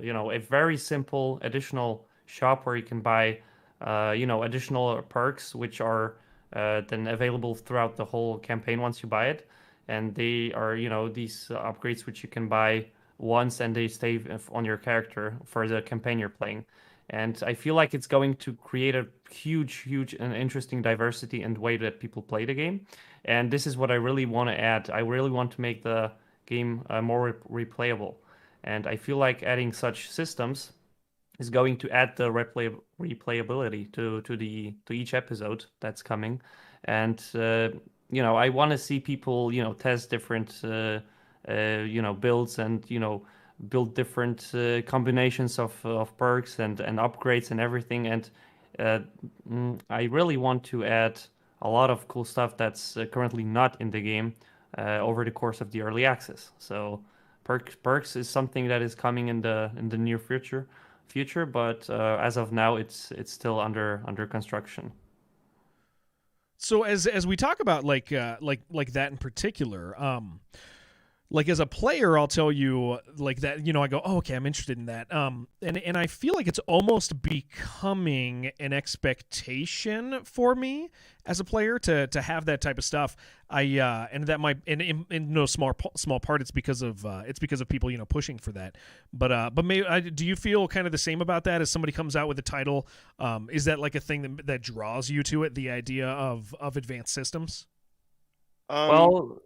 a very simple additional shop where you can buy additional perks, which are then available throughout the whole campaign once you buy it. And they are these upgrades which you can buy once, and they stay on your character for the campaign you're playing. And I feel like it's going to create a huge and interesting diversity in the way that people play the game. And this is what I really want to add. I really want to make the game more replayable. And I feel like adding such systems is going to add the replayability to each episode that's coming. And I want to see people test different builds, and build different combinations of perks and upgrades and everything. And I really want to add a lot of cool stuff that's currently not in the game over the course of the early access. So perks is something that is coming in the near future, but as of now, it's still under construction. So as we talk about like that in particular, like as a player, I'll tell you like that, I go, oh, okay, I'm interested in that. And I feel like it's almost becoming an expectation for me as a player to have that type of stuff. And that might, and in no small part, it's because of people, pushing for that. But maybe, do you feel kind of the same about that as somebody comes out with a title? Is that like a thing that draws you to it, the idea of advanced systems? Oh,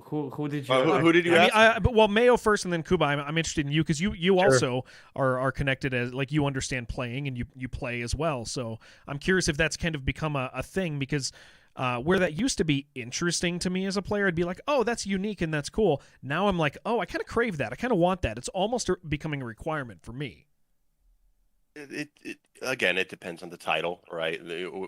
who did you? Who did you ask? Well, Mayo first, and then Kuba. I'm interested in you because you sure. Also are connected, as like you understand playing, and you play as well. So I'm curious if that's kind of become a thing, because where that used to be interesting to me as a player, I'd be like, oh, that's unique and that's cool. Now I'm like, oh, I kind of crave that. I kind of want that. It's almost becoming a requirement for me. It again, it depends on the title, right?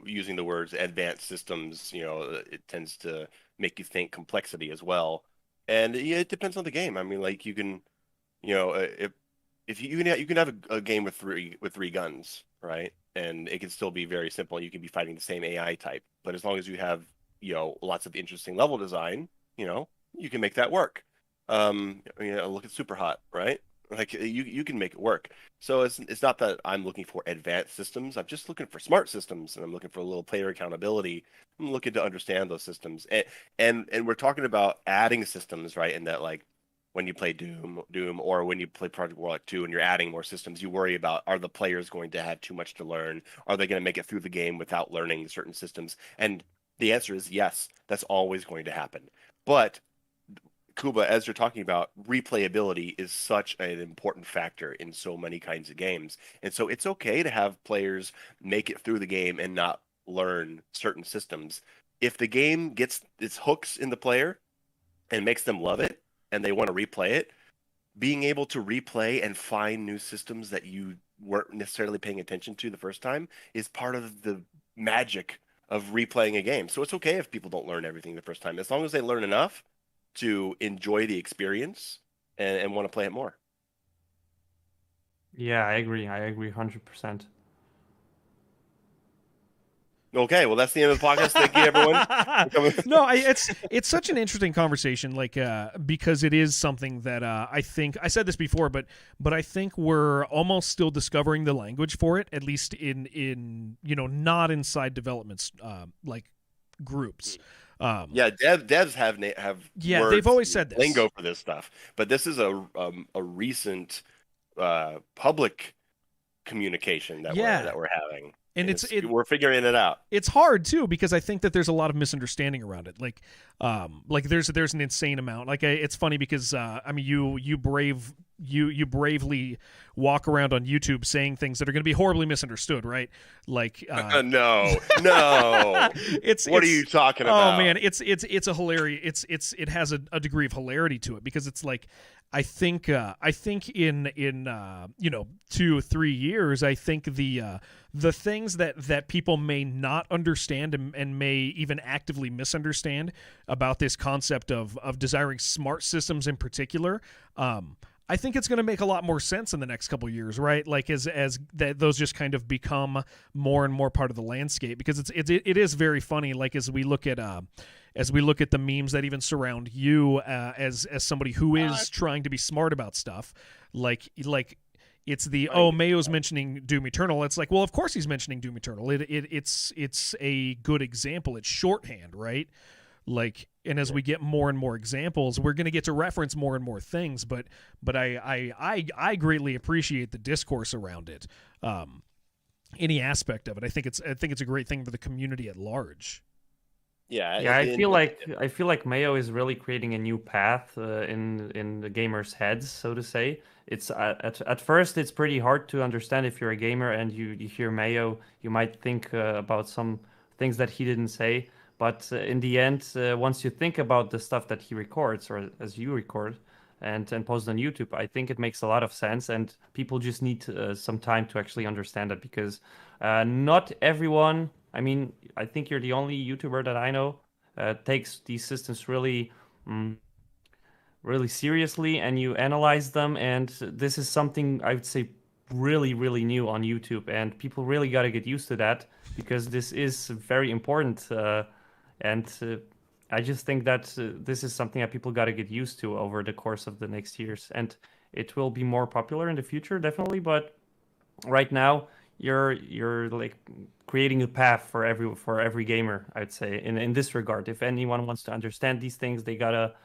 Using the words advanced systems, it tends to make you think complexity as well. And yeah, it depends on the game. I mean, like you can, if you can have a game with three guns, right? And it can still be very simple. You can be fighting the same AI type, but as long as you have, lots of interesting level design, you can make that work. Look at Super Hot, right? Like you can make it work. So it's not that I'm looking for advanced systems. I'm just looking for smart systems, and I'm looking for a little player accountability. I'm looking to understand those systems, and we're talking about adding systems, right? And that, like, when you play Doom, or when you play Project Warlock 2, and you're adding more systems, you worry about, are the players going to have too much to learn? Are they going to make it through the game without learning certain systems? And the answer is yes. That's always going to happen. But Kuba, as you're talking about, replayability is such an important factor in so many kinds of games. And so it's okay to have players make it through the game and not learn certain systems. If the game gets its hooks in the player and makes them love it and they want to replay it, being able to replay and find new systems that you weren't necessarily paying attention to the first time is part of the magic of replaying a game. So it's okay if people don't learn everything the first time, as long as they learn enough to enjoy the experience and want to play it more. Yeah, I agree 100%. Okay, well, that's the end of the podcast. Thank you, everyone. No, it's such an interesting conversation, like because it is something that I think I said this before, but I think we're almost still discovering the language for it, at least in not inside developments like groups. Devs have they've always said this lingo for this stuff, but this is a recent public communication that we're having, and we're figuring it out. It's hard too, because I think that there's a lot of misunderstanding around it. Like there's an insane amount. Like it's funny because you brave you bravely walk around on YouTube saying things that are going to be horribly misunderstood, right? Like no. What are you talking about? Oh man, it's a hilarious. It has a degree of hilarity to it because it's like I think in 2-3 years, I think the things that people may not understand and may even actively misunderstand about this concept of desiring smart systems in particular, I think it's going to make a lot more sense in the next couple of years, right? Like as that those just kind of become more and more part of the landscape, because it is very funny. Like as we look at the memes that even surround you as somebody who is trying to be smart about stuff, like it's Mayo's mentioning Doom Eternal. It's like, well, of course he's mentioning Doom Eternal. It's a good example. It's shorthand, right? Like, and as we get more and more examples, we're going to get to reference more and more things. But I greatly appreciate the discourse around it. Any aspect of it, I think it's a great thing for the community at large. Yeah, I feel like Mayo is really creating a new path in the gamers' heads, so to say. It's at first it's pretty hard to understand if you're a gamer and you hear Mayo, you might think about some things that he didn't say. But in the end, once you think about the stuff that he records, or as you record, and post on YouTube, I think it makes a lot of sense, and people just need some time to actually understand it, because not everyone. I mean, I think you're the only YouTuber that I know takes these systems really, really seriously, and you analyze them. And this is something I would say really, really new on YouTube, and people really got to get used to that, because this is very important. I just think that this is something that people got to get used to over the course of the next years, and it will be more popular in the future, definitely. But right now, you're like creating a path for every gamer, I'd say, in this regard. If anyone wants to understand these things, they gotta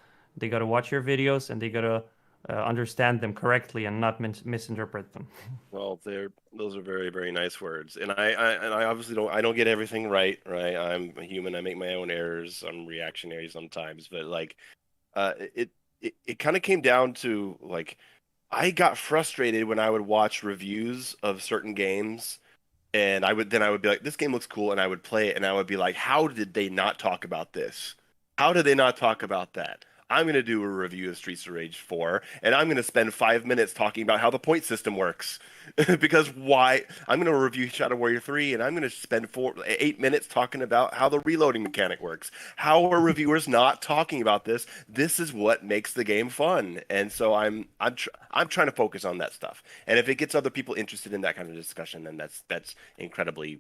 watch your videos, and they gotta understand them correctly and not misinterpret them. Well, those are very, very nice words, and I obviously don't get everything right. I'm a human. I make my own errors. I'm reactionary sometimes, but like, it kind of came down to like, I got frustrated when I would watch reviews of certain games, and I would be like, this game looks cool, and I would play it, and I would be like, how did they not talk about this? How did they not talk about that? I'm going to do a review of Streets of Rage 4, and I'm going to spend 5 minutes talking about how the point system works. Because why? I'm going to review Shadow Warrior 3, and I'm going to spend 8 minutes talking about how the reloading mechanic works. How are reviewers not talking about this? This is what makes the game fun. And so I'm trying to focus on that stuff. And if it gets other people interested in that kind of discussion, then that's incredibly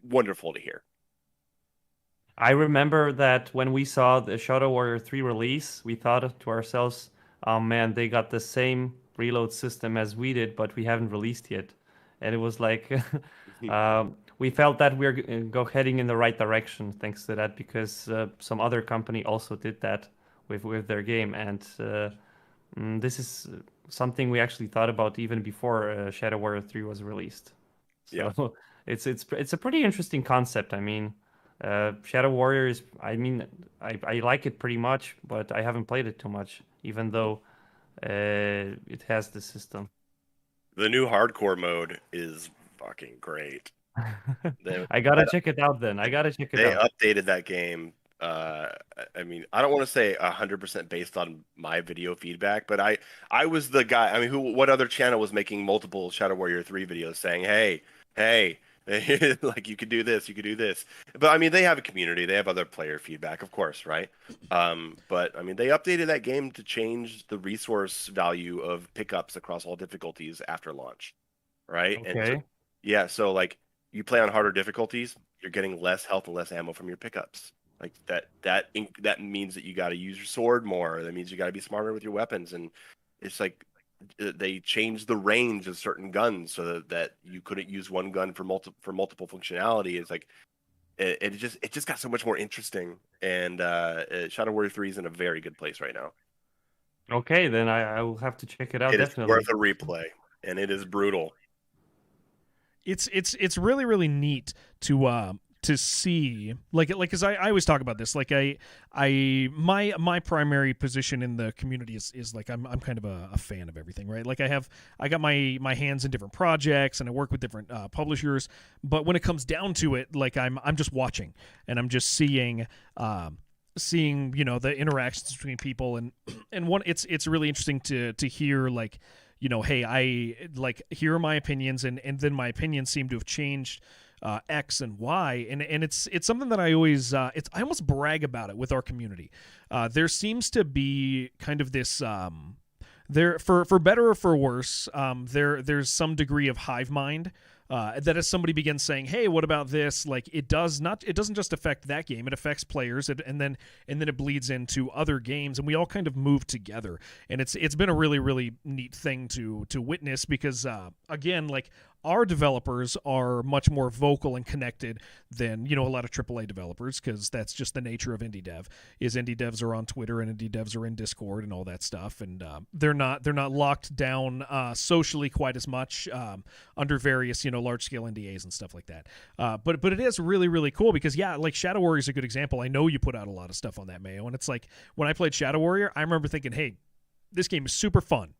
wonderful to hear. I remember that when we saw the Shadow Warrior 3 release, we thought to ourselves, oh man, they got the same reload system as we did, but we haven't released yet. And it was like, we felt that we're heading in the right direction thanks to that, because some other company also did that with their game. And this is something we actually thought about even before Shadow Warrior 3 was released. So yeah. It's a pretty interesting concept. I mean, Shadow Warrior is, I mean, I like it pretty much, but I haven't played it too much, even though it has the system. The new hardcore mode is fucking great. I gotta check it out then. They updated that game. I mean, I don't want to say 100% based on my video feedback, but I was the guy. I mean, what other channel was making multiple Shadow Warrior 3 videos saying, hey, like you could do this, you could do this. But I mean, they have a community, they have other player feedback, of course, right? But I mean, they updated that game to change the resource value of pickups across all difficulties after launch, right? Okay. And so like you play on harder difficulties, you're getting less health and less ammo from your pickups. Like that means that you got to use your sword more. That means you got to be smarter with your weapons, and it's like they changed the range of certain guns so that you couldn't use one gun for multiple functionality. It's like it just got so much more interesting, and Shadow Warrior 3 is in a very good place right now. Okay, then I will have to check it out. It's worth a replay, and it is brutal. It's really, really neat to to see like because I always talk about this, like my primary position in the community is like I'm kind of a fan of everything, right? Like I got my hands in different projects and I work with different publishers, but when it comes down to it, like I'm just watching and I'm just seeing you know, the interactions between people, and one it's really interesting to hear, like, you know, hey, I like, here are my opinions, and then my opinions seem to have changed X and Y, and it's something that I always I almost brag about it with our community. There seems to be kind of this there, for better or for worse, there's some degree of hive mind. That as somebody begins saying, "Hey, what about this?" Like, it doesn't just affect that game; it affects players, and then it bleeds into other games, and we all kind of move together. And it's been a really, really neat thing to witness, because again, like, our developers are much more vocal and connected than, you know, a lot of AAA developers, because that's just the nature of indie dev. Is indie devs are on Twitter and indie devs are in Discord and all that stuff, and they're not locked down socially quite as much under various, you know, large scale NDAs and stuff like that. But it is really, really cool, because yeah, like Shadow Warrior is a good example. I know you put out a lot of stuff on that, Mayo, and it's like, when I played Shadow Warrior, I remember thinking, hey, this game is super fun.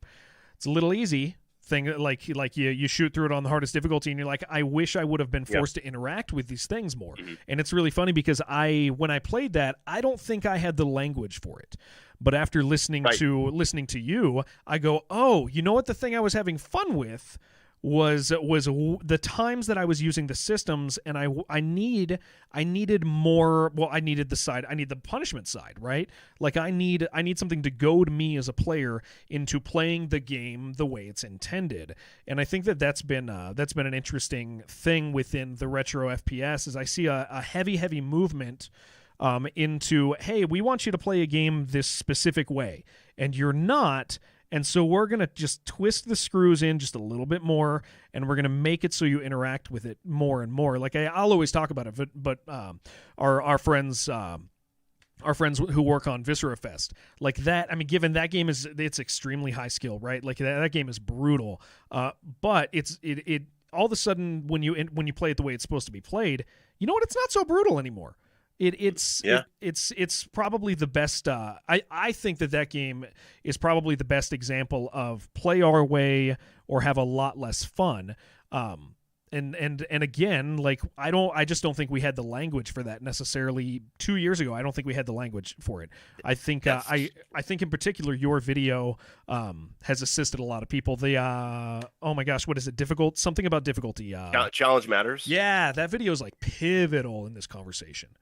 It's a little easy. Thing like you shoot through it on the hardest difficulty, and you're like, I wish I would have been forced to interact with these things more. And it's really funny, because when I played that, I don't think I had the language for it, but after listening to you, I go, oh, you know what, the thing I was having fun with was the times that I was using the systems, and I needed more. Well, I need the punishment side, right? Like, I need something to goad me as a player into playing the game the way it's intended. And I think that's been an interesting thing within the retro FPS, is I see a heavy movement into, hey, we want you to play a game this specific way, and you're not. And so we're going to just twist the screws in just a little bit more, and we're going to make it so you interact with it more and more. Like, I'll always talk about it, but our friends who work on Viscera Fest, like that, I mean, given that game it's extremely high skill, right? Like, that game is brutal, but it all of a sudden, when you play it the way it's supposed to be played, you know what? It's not so brutal anymore. It's probably the best. I think that game is probably the best example of play our way or have a lot less fun. And again, like, I just don't think we had the language for that necessarily 2 years ago. I don't think we had the language for it. I think I think in particular your video has assisted a lot of people. The oh my gosh, what is it? Something about difficulty. Challenge matters. Yeah, that video is like pivotal in this conversation.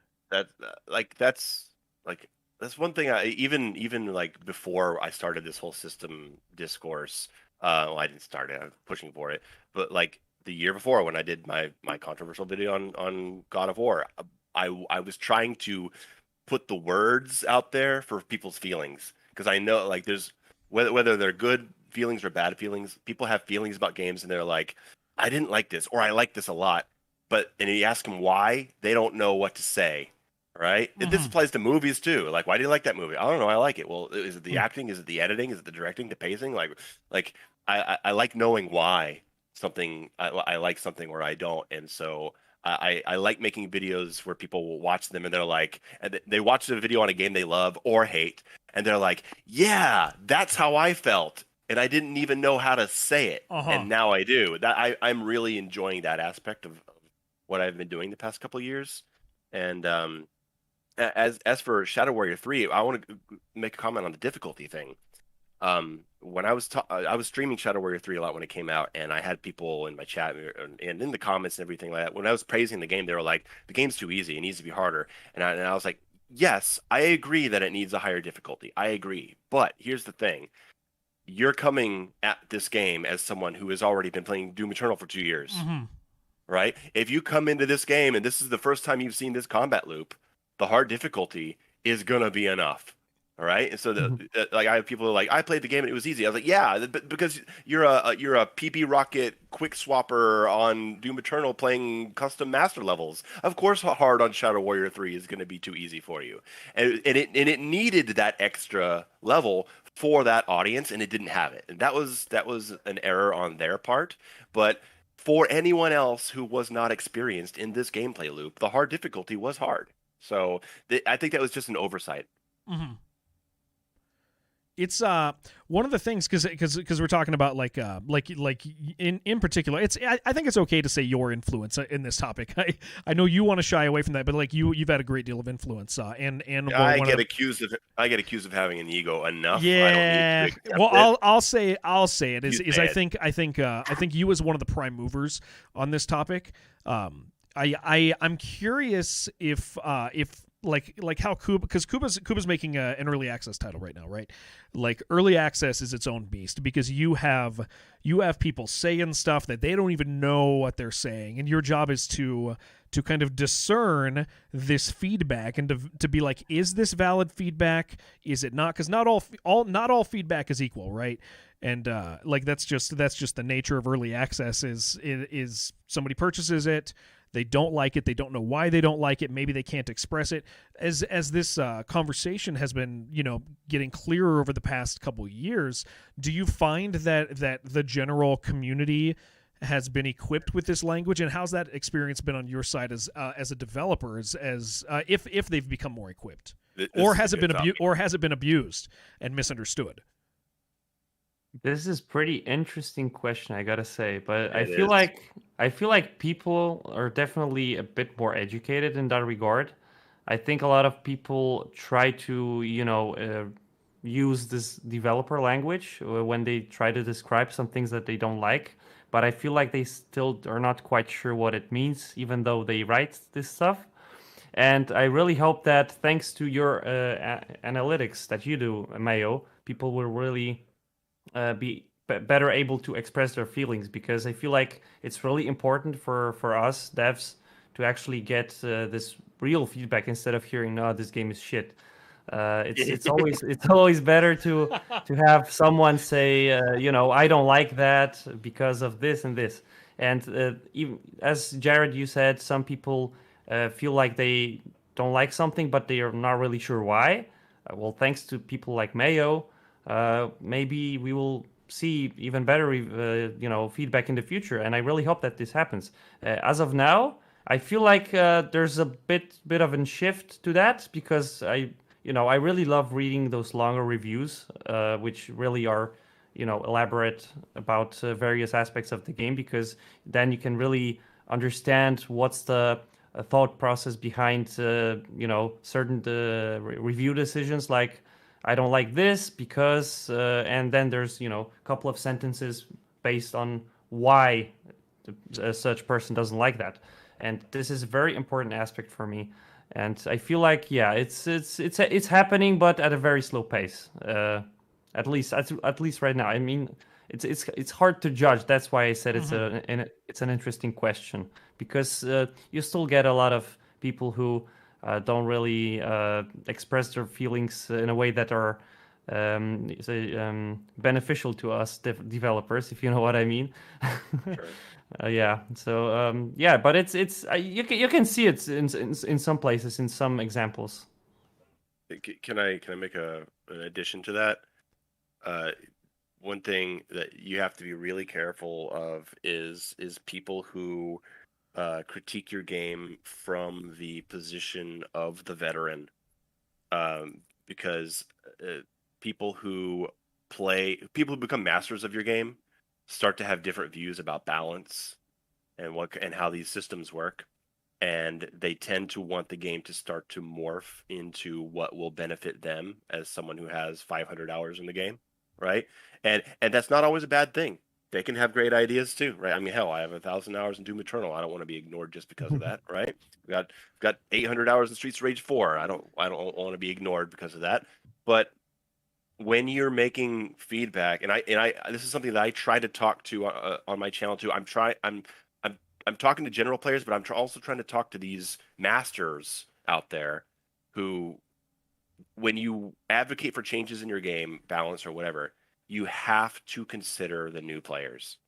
That's one thing. Even like before I started this whole system discourse, well, I didn't start it, I was pushing for it, but like the year before, when I did my controversial video on God of War, I was trying to put the words out there for people's feelings, because I know, like, there's whether they're good feelings or bad feelings, people have feelings about games, and they're like, I didn't like this, or I like this a lot, and you ask them why, they don't know what to say. Right? Mm-hmm. This applies to movies too. Like, why do you like that movie? I don't know. I like it. Well, is it the acting? Is it the editing? Is it the directing? The pacing? Like I like knowing why something I like something or I don't. And so I like making videos where people will watch them and they're like, and they watch the video on a game they love or hate, and they're like, yeah, that's how I felt, and I didn't even know how to say it, and now I do. That I'm really enjoying that aspect of what I've been doing the past couple of years, and As for Shadow Warrior 3, I want to make a comment on the difficulty thing. When I was streaming Shadow Warrior 3 a lot when it came out, and I had people in my chat and in the comments and everything like that. When I was praising the game, they were like, "The game's too easy; it needs to be harder." And I was like, "Yes, I agree that it needs a higher difficulty. I agree, but here's the thing: you're coming at this game as someone who has already been playing Doom Eternal for 2 years, right? If you come into this game and this is the first time you've seen this combat loop, the hard difficulty is gonna be enough, all right?" And so, like, I have people who are like, "I played the game and it was easy." I was like, "Yeah, but because you're a PB Rocket quick swapper on Doom Eternal playing custom master levels. Of course, hard on Shadow Warrior 3 is gonna be too easy for you." And it needed that extra level for that audience, and it didn't have it. And that was an error on their part, but for anyone else who was not experienced in this gameplay loop, the hard difficulty was hard. So I think that was just an oversight. Mm-hmm. It's one of the things because we're talking about like in particular, it's I think it's okay to say your influence in this topic. I know you want to shy away from that, but like you've had a great deal of influence and I get accused of having an ego enough. Yeah. I don't need to well, I'll say it is say I it. think you as one of the prime movers on this topic. I'm curious if like how Kuba, because Kuba's making an early access title right now, right? Like early access is its own beast because you have people saying stuff that they don't even know what they're saying, and your job is to kind of discern this feedback and to be like, is this valid feedback? Is it not? Because not all feedback is equal, right? And like that's just the nature of early access. Is somebody purchases it, they don't like it, they don't know why they don't like it, maybe they can't express it. As this conversation has been, getting clearer over the past couple years, do you find that the general community has been equipped with this language, and how's that experience been on your side as a developer, as if they've become more equipped, or has it been abused and misunderstood? This is pretty interesting question, I gotta say, but I feel like people are definitely a bit more educated in that regard. I think a lot of people try to, use this developer language when they try to describe some things that they don't like, but I feel like they still are not quite sure what it means, even though they write this stuff. And I really hope that thanks to your analytics that you do, Mayo, people will really be better able to express their feelings, because I feel like it's really important for us devs to actually get this real feedback instead of hearing, "No, this game is shit." It's always better to have someone say, "I don't like that because of this and this." And even as Jared, you said, some people feel like they don't like something, but they are not really sure why. Well, thanks to people like Mayo, maybe we will see even better, feedback in the future. And I really hope that this happens. As of now, I feel like there's a bit of a shift to that, because I really love reading those longer reviews, which really are, elaborate about various aspects of the game, because then you can really understand what's the thought process behind, certain review decisions, like, I don't like this because, and then there's, a couple of sentences based on why such person doesn't like that. And this is a very important aspect for me. And I feel like, yeah, it's happening, but at a very slow pace. At least right now. I mean, it's hard to judge. That's why I said it's an interesting question, because you still get a lot of people who don't really express their feelings in a way that are beneficial to us developers, if you know what I mean. Sure. Yeah. So yeah, but it's you can see it in some places, in some examples. Can I make an addition to that? One thing that you have to be really careful of is people who critique your game from the position of the veteran, because people who become masters of your game start to have different views about balance and how these systems work, and they tend to want the game to start to morph into what will benefit them as someone who has 500 hours in the game, right? And that's not always a bad thing. They can have great ideas too, right? I mean, hell, I have 1,000 hours in Doom Eternal. I don't want to be ignored just because of that, right? We've got 800 hours in Streets of Rage 4. I don't want to be ignored because of that. But when you're making feedback, and I this is something that I try to talk to on my channel too. I'm talking to general players, but I'm also trying to talk to these masters out there who, when you advocate for changes in your game, balance or whatever, you have to consider the new players.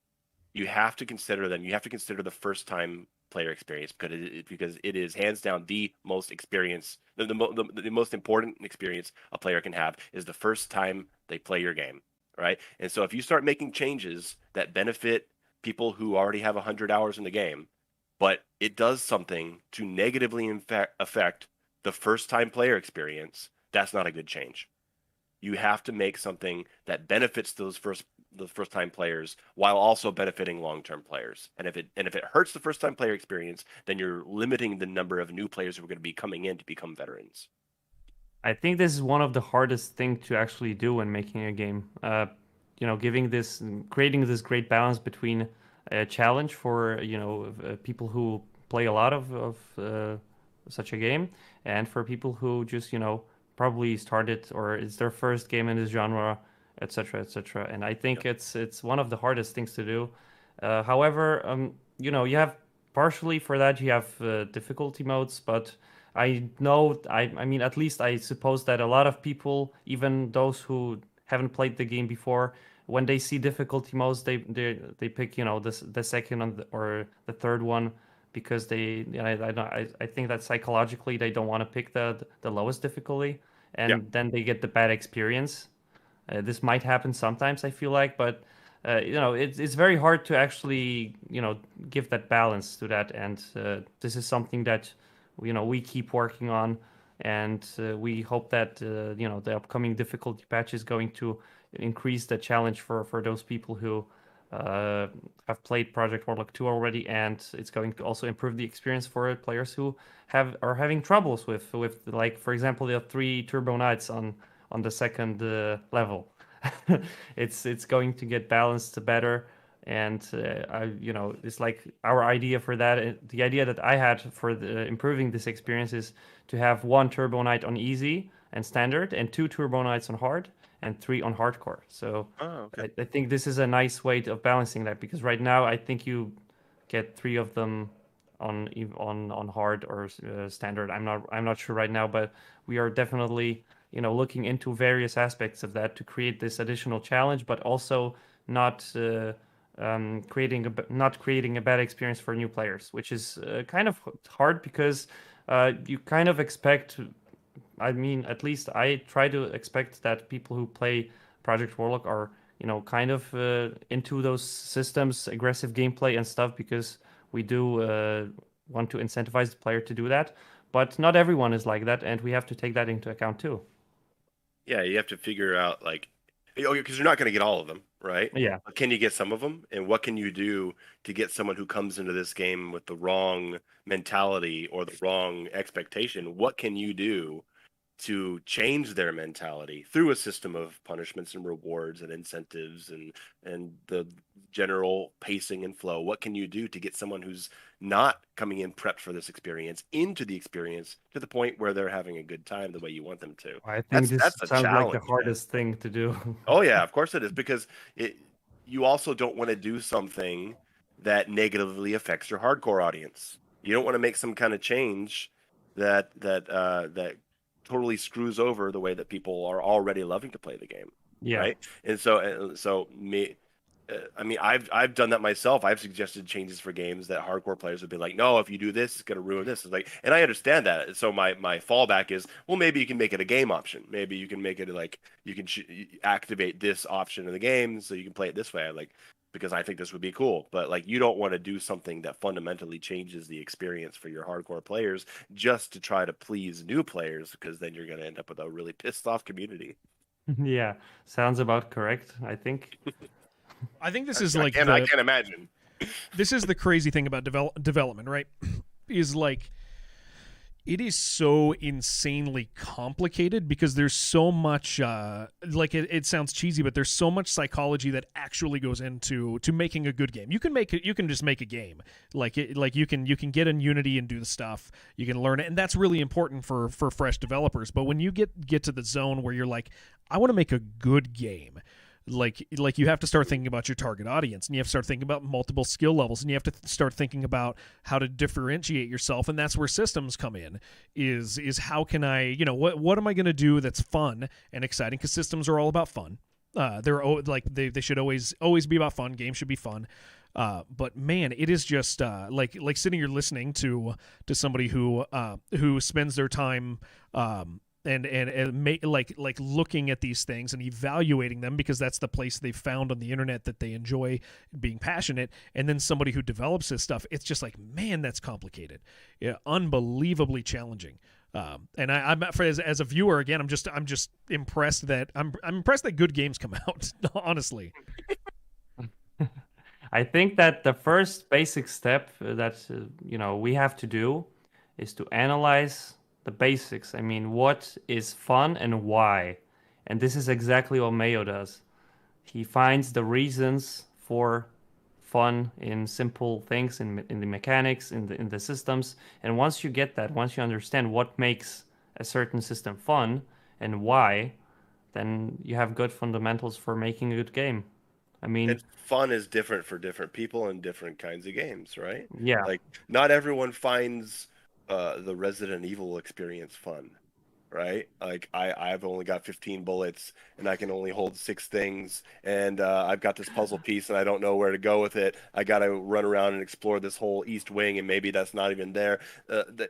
You have to consider them. You have to consider the first time player experience, because it is hands down the most experience, the most important experience a player can have is the first time they play your game, right? And so if you start making changes that benefit people who already have 100 hours in the game, but it does something to negatively affect the first-time player experience, that's not a good change. You have to make something that benefits the first-time players while also benefiting long-term players. And if it hurts the first-time player experience, then you're limiting the number of new players who are going to be coming in to become veterans. I think this is one of the hardest things to actually do when making a game. Creating this great balance between a challenge for people who play a lot of such a game, and for people who just probably started or it's their first game in this genre, etc., etc. And I think it's one of the hardest things to do. However, you have partially for that you have difficulty modes, but I know, I mean, at least I suppose that a lot of people, even those who haven't played the game before, when they see difficulty modes, they pick the second or the third one, because I think that psychologically they don't want to pick the lowest difficulty, and then they get the bad experience. This might happen sometimes, I feel like, but it's very hard to actually give that balance to that, and this is something that we keep working on, and we hope that the upcoming difficulty patch is going to increase the challenge for those people who have played Project Warlock 2 already, and it's going to also improve the experience for players who are having troubles with like, for example, the 3 Turbo Knights on the second level. It's going to get balanced better. And it's like our idea for that. The idea that I had for improving this experience is to have 1 Turbo Knight on easy and standard, and 2 Turbo Knights on hard, and 3 on hardcore. So I think this is a nice way of balancing that, because right now I think you get 3 of them on hard or standard. I'm not sure right now, but we are definitely looking into various aspects of that to create this additional challenge, but also not creating a bad experience for new players, which is kind of hard, because you kind of expect, I mean, at least I try to expect that people who play Project Warlock are kind of into those systems, aggressive gameplay and stuff, because we do want to incentivize the player to do that. But not everyone is like that, and we have to take that into account too. Yeah, you have to figure out, like, because you're not going to get all of them, right? Yeah. But can you get some of them? And what can you do to get someone who comes into this game with the wrong mentality or the wrong expectation? What can you do to change their mentality through a system of punishments and rewards and incentives and the general pacing and flow? What can you do to get someone who's not coming in prepped for this experience into the experience to the point where they're having a good time the way you want them to? I think that's a sounds challenge, like the hardest thing to do. Oh yeah, of course it is, because you also don't want to do something that negatively affects your hardcore audience. You don't want to make some kind of change that totally screws over the way that people are already loving to play the game. Yeah. Right. And so I mean, I've done that myself. I've suggested changes for games that hardcore players would be like, no, if you do this, it's going to ruin this. It's like, and I understand that. So my fallback is, well, maybe you can make it a game option. Maybe you can make it like you can activate this option in the game so you can play it this way. Because I think this would be cool. But like, you don't want to do something that fundamentally changes the experience for your hardcore players just to try to please new players, because then you're going to end up with a really pissed off community. Yeah, sounds about correct, I think. I think this is I can't imagine. This is the crazy thing about development, right? Is like, it is so insanely complicated, because there's so much like it sounds cheesy, but there's so much psychology that actually goes into making a good game. You can just make a game, like you can get in Unity and do the stuff, you can learn it, and that's really important for fresh developers. But when you get to the zone where you're like, I want to make a good game, like you have to start thinking about your target audience, and you have to start thinking about multiple skill levels, and you have to start thinking about how to differentiate yourself. And that's where systems come in, is how can I, what am I going to do that's fun and exciting? Because systems are all about fun. They're like they should always be about fun. Games should be fun. But man, it is just like sitting here listening to somebody who spends their time like looking at these things and evaluating them, because that's the place they found on the internet that they enjoy being passionate. And then somebody who develops this stuff, it's just like, man, that's complicated, unbelievably challenging. And I'm as a viewer, again, I'm just impressed that I'm impressed that good games come out. Honestly, I think that the first basic step that we have to do is to analyze the basics. I mean, what is fun and why? And this is exactly what Mayo does. He finds the reasons for fun in simple things, in the mechanics, in the systems. And once you get that, once you understand what makes a certain system fun and why, then you have good fundamentals for making a good game. I mean, and fun is different for different people and different kinds of games, right? Yeah. Like, not everyone finds the Resident Evil experience fun, right? Like, I've only got 15 bullets and I can only hold 6 things, and I've got this puzzle piece and I don't know where to go with it. I got to run around and explore this whole East Wing, and maybe that's not even there.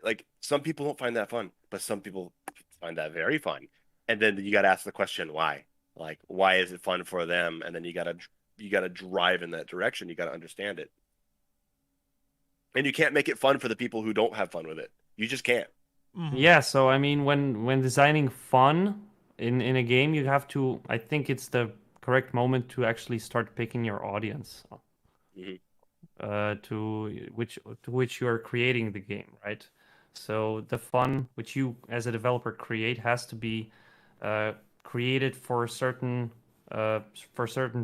Like, some people don't find that fun, but some people find that very fun. And then you got to ask the question, why? Like, why is it fun for them? And then you got to drive in that direction. You got to understand it. And you can't make it fun for the people who don't have fun with it. You just can't. Mm-hmm. Yeah, so I mean, when designing fun in a game, you have to, I think it's the correct moment to actually start picking your audience, to which you are creating the game, right? So the fun which you as a developer create has to be created for certain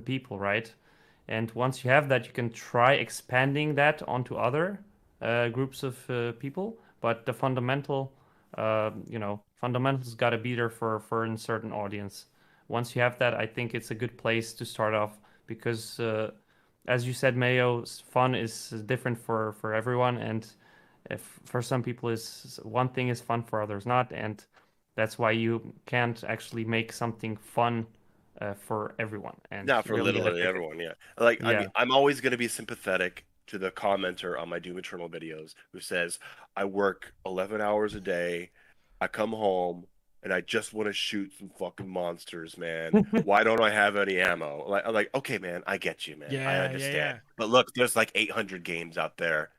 people, right? And once you have that, you can try expanding that onto other groups of people. But the fundamentals got to be there for a certain audience. Once you have that, I think it's a good place to start off, because, as you said, Mayo, fun is different for everyone, and if for some people is one thing is fun, for others not, and that's why you can't actually make something fun for everyone. And not for really literally everyone, yeah. Like, yeah. I mean, I'm always going to be sympathetic to the commenter on my Doom Eternal videos who says, I work 11 hours a day, I come home, and I just want to shoot some fucking monsters, man. Why don't I have any ammo? I'm like, okay, man, I get you, man. Yeah, I understand. yeah. But look, there's like 800 games out there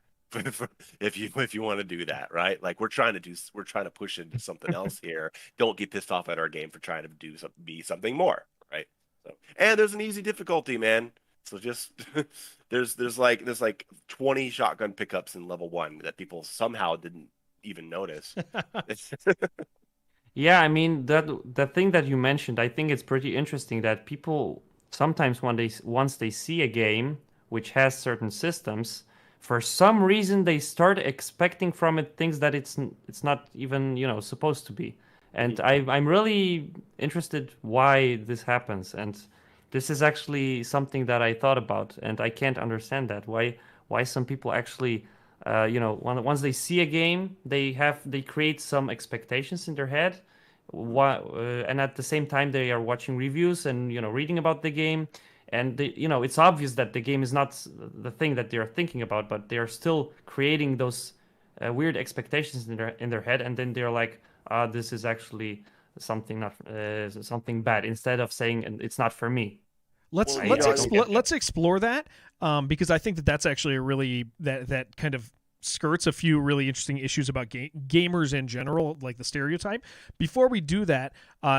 if you want to do that, right? Like, we're trying to push into something else here. Don't get pissed off at our game for trying to be something more, right? So, and there's an easy difficulty, man. So just there's like 20 shotgun pickups in level 1 that people somehow didn't even notice. Yeah, I mean, the thing that you mentioned, I think it's pretty interesting that people sometimes once they see a game which has certain systems, for some reason they start expecting from it things that it's not even supposed to be. And I'm really interested why this happens, and this is actually something that I thought about, and I can't understand that why some people actually once they see a game, they create some expectations in their head, and at the same time they are watching reviews and reading about the game, and it's obvious that the game is not the thing that they're thinking about, but they are still creating those weird expectations in their head, and then they're like, this is actually something bad, instead of saying it's not for me. Let's explore that, because I think that's actually a really that kind of skirts a few really interesting issues about gamers in general, like the stereotype. Before we do that,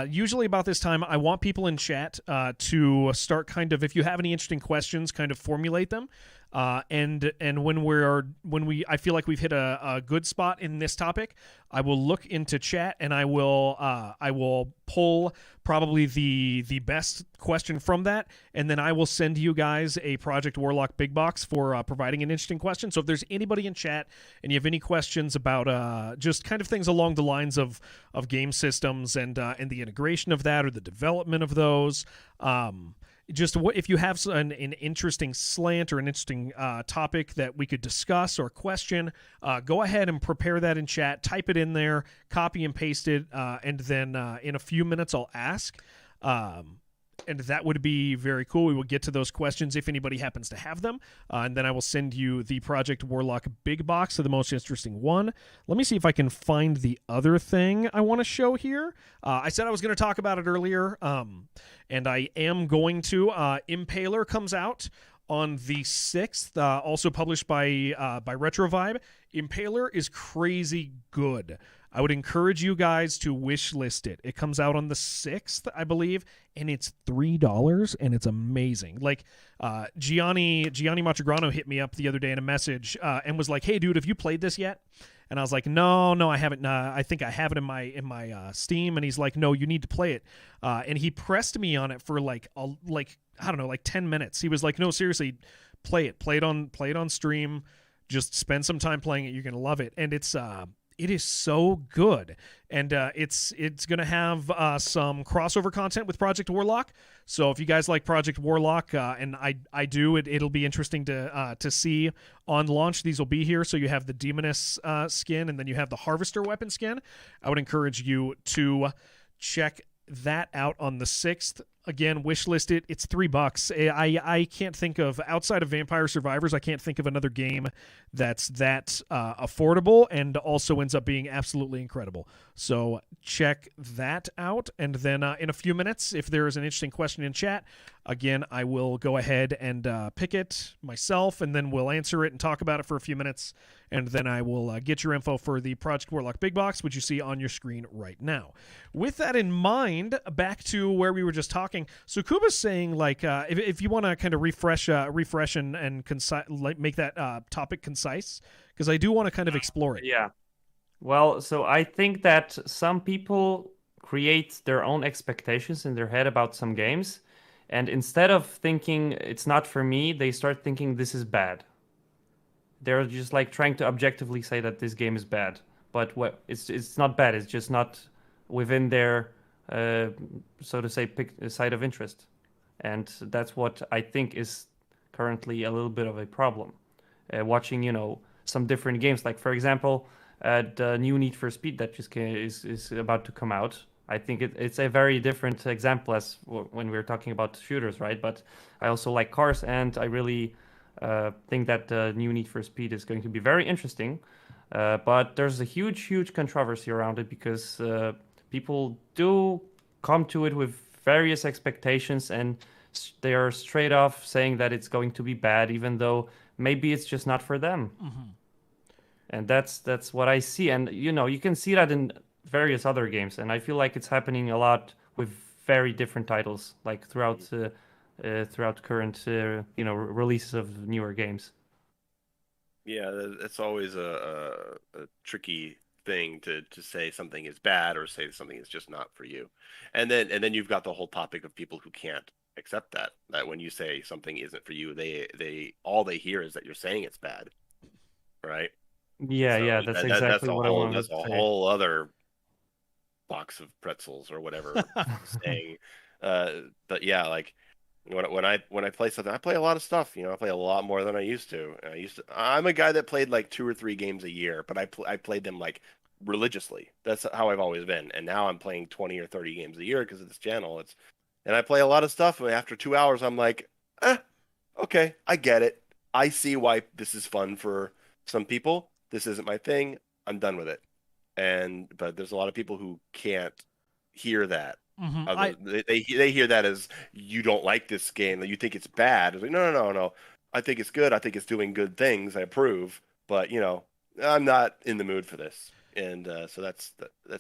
usually about this time, I want people in chat to start kind of, if you have any interesting questions, kind of formulate them. And when I feel like we've hit a good spot in this topic, I will look into chat and I will pull probably the best question from that, and then I will send you guys a Project Warlock big box for providing an interesting question. So if there's anybody in chat and you have any questions about just kind of things along the lines of game systems and the integration of that or the development of those, just if you have an interesting slant or an interesting topic that we could discuss or question, go ahead and prepare that in chat, type it in there, copy and paste it, and then in a few minutes I'll ask. And that would be very cool. We will get to those questions if anybody happens to have them. And then I will send you the Project Warlock big box, so the most interesting one. Let me see if I can find the other thing I want to show here. I said I was going to talk about it earlier, and I am going to. Impaler comes out on the 6th, also published by Retrovibe. Impaler is crazy good. I would encourage you guys to wishlist it. It comes out on the 6th, I believe, and it's $3, and it's amazing. Like, Gianni Matrigrano hit me up the other day in a message and was like, "Hey, dude, have you played this yet?" And I was like, no, I haven't. I think I have it in my Steam. And he's like, "No, you need to play it." And he pressed me on it for like 10 minutes. He was like, "No, seriously, play it. Play it on stream. Just spend some time playing it. You're gonna love it." And it is so good, and it's going to have some crossover content with Project Warlock. So if you guys like Project Warlock, and I do, it'll be interesting to see on launch. These will be here. So you have the Demoness skin, and then you have the Harvester weapon skin. I would encourage you to check that out on the 6th. Again, wishlist it. It's $3. I can't think of, outside of Vampire Survivors, I can't think of another game that's that affordable and also ends up being absolutely incredible. So check that out. And then in a few minutes, if there is an interesting question in chat, again, I will go ahead and pick it myself, and then we'll answer it and talk about it for a few minutes. And then I will get your info for the Project Warlock Big Box, which you see on your screen right now. With that in mind, back to where we were just talking. So Kuba's saying, like, if you want to kind of refresh and make that topic concise, because I do want to kind of explore it. Yeah. Well, so I think that some people create their own expectations in their head about some games, and instead of thinking it's not for me, they start thinking this is bad. They're just like trying to objectively say that this game is bad, but it's not bad. It's just not within their so to say side of interest, and that's what I think is currently a little bit of a problem. Watching some different games, like for example the new Need for Speed that just is about to come out. I think it's a very different example as when we're talking about shooters, right? But I also like cars, and I really think that the new Need for Speed is going to be very interesting. But there's a huge controversy around it because people do come to it with various expectations, and they are straight off saying that it's going to be bad, even though maybe it's just not for them. Mm-hmm. And that's what I see. And you can see that in various other games, and I feel like it's happening a lot with very different titles, like throughout current releases of newer games. Yeah, it's always a tricky thing to say something is bad or say something is just not for you, and then you've got the whole topic of people who can't accept that when you say something isn't for you, they all they hear is that you're saying it's bad, right? Yeah, that's exactly what I wanted to say. That's a whole other box of pretzels or whatever saying. But yeah, like when I play something, I play a lot of stuff. I play a lot more than I used to. I'm a guy that played like 2 or 3 games a year, but I played them like religiously. That's how I've always been. And now I'm playing 20 or 30 games a year because of this channel. And I play a lot of stuff. And after 2 hours, I'm like, okay, I get it. I see why this is fun for some people. This isn't my thing. I'm done with it. But there's a lot of people who can't hear that. Mm-hmm. They hear that as, you don't like this game, that you think it's bad. It's like, no. I think it's good. I think it's doing good things. I approve. But I'm not in the mood for this. And so that's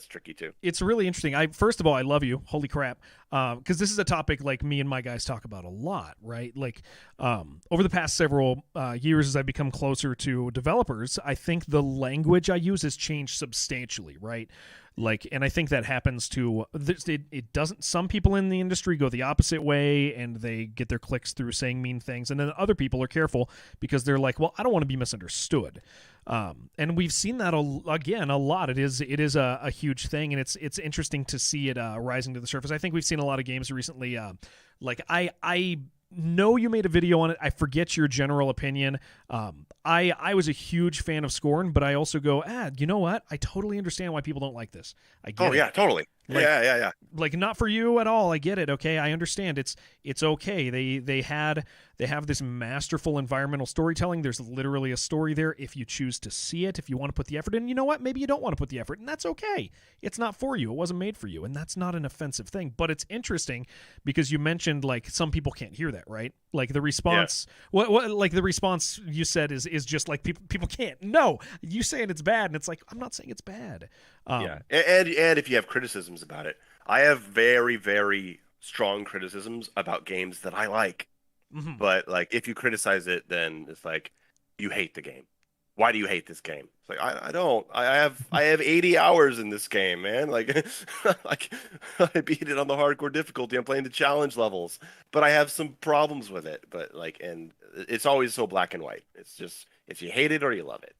tricky too. It's really interesting. First of all, I love you. Holy crap. Because this is a topic like me and my guys talk about a lot, right? Like over the past several years, as I've become closer to developers, I think the language I use has changed substantially, right? Like, and I think that happens to it doesn't. Some people in the industry go the opposite way, and they get their clicks through saying mean things, and then other people are careful because they're like, well, I don't want to be misunderstood. And we've seen that again a lot. It is a huge thing, and it's interesting to see it rising to the surface. I think we've seen a lot of games recently. Like I know you made a video on it. I forget your general opinion. I was a huge fan of Scorn, but I also go, you know what? I totally understand why people don't like this. I get it. Yeah, totally. Like, yeah. Like, not for you at all. I get it. Okay, I understand. It's okay. They have this masterful environmental storytelling. There's literally a story there if you choose to see it. If you want to put the effort in, you know what? Maybe you don't want to put the effort, and that's okay. It's not for you. It wasn't made for you, and that's not an offensive thing. But it's interesting because you mentioned like some people can't hear that, right? Like the response. Yeah. What like the response you said is just like people can't. No, you saying it's bad, and it's like I'm not saying it's bad. Yeah, and if you have criticisms about it, I have very, very strong criticisms about games that I like. Mm-hmm. But like, if you criticize it, then it's like you hate the game. Why do you hate this game? It's like I don't. I have 80 hours in this game, man. Like, like I beat it on the hardcore difficulty. I'm playing the challenge levels, but I have some problems with it. But like, and it's always so black and white. It's just if you hate it or you love it.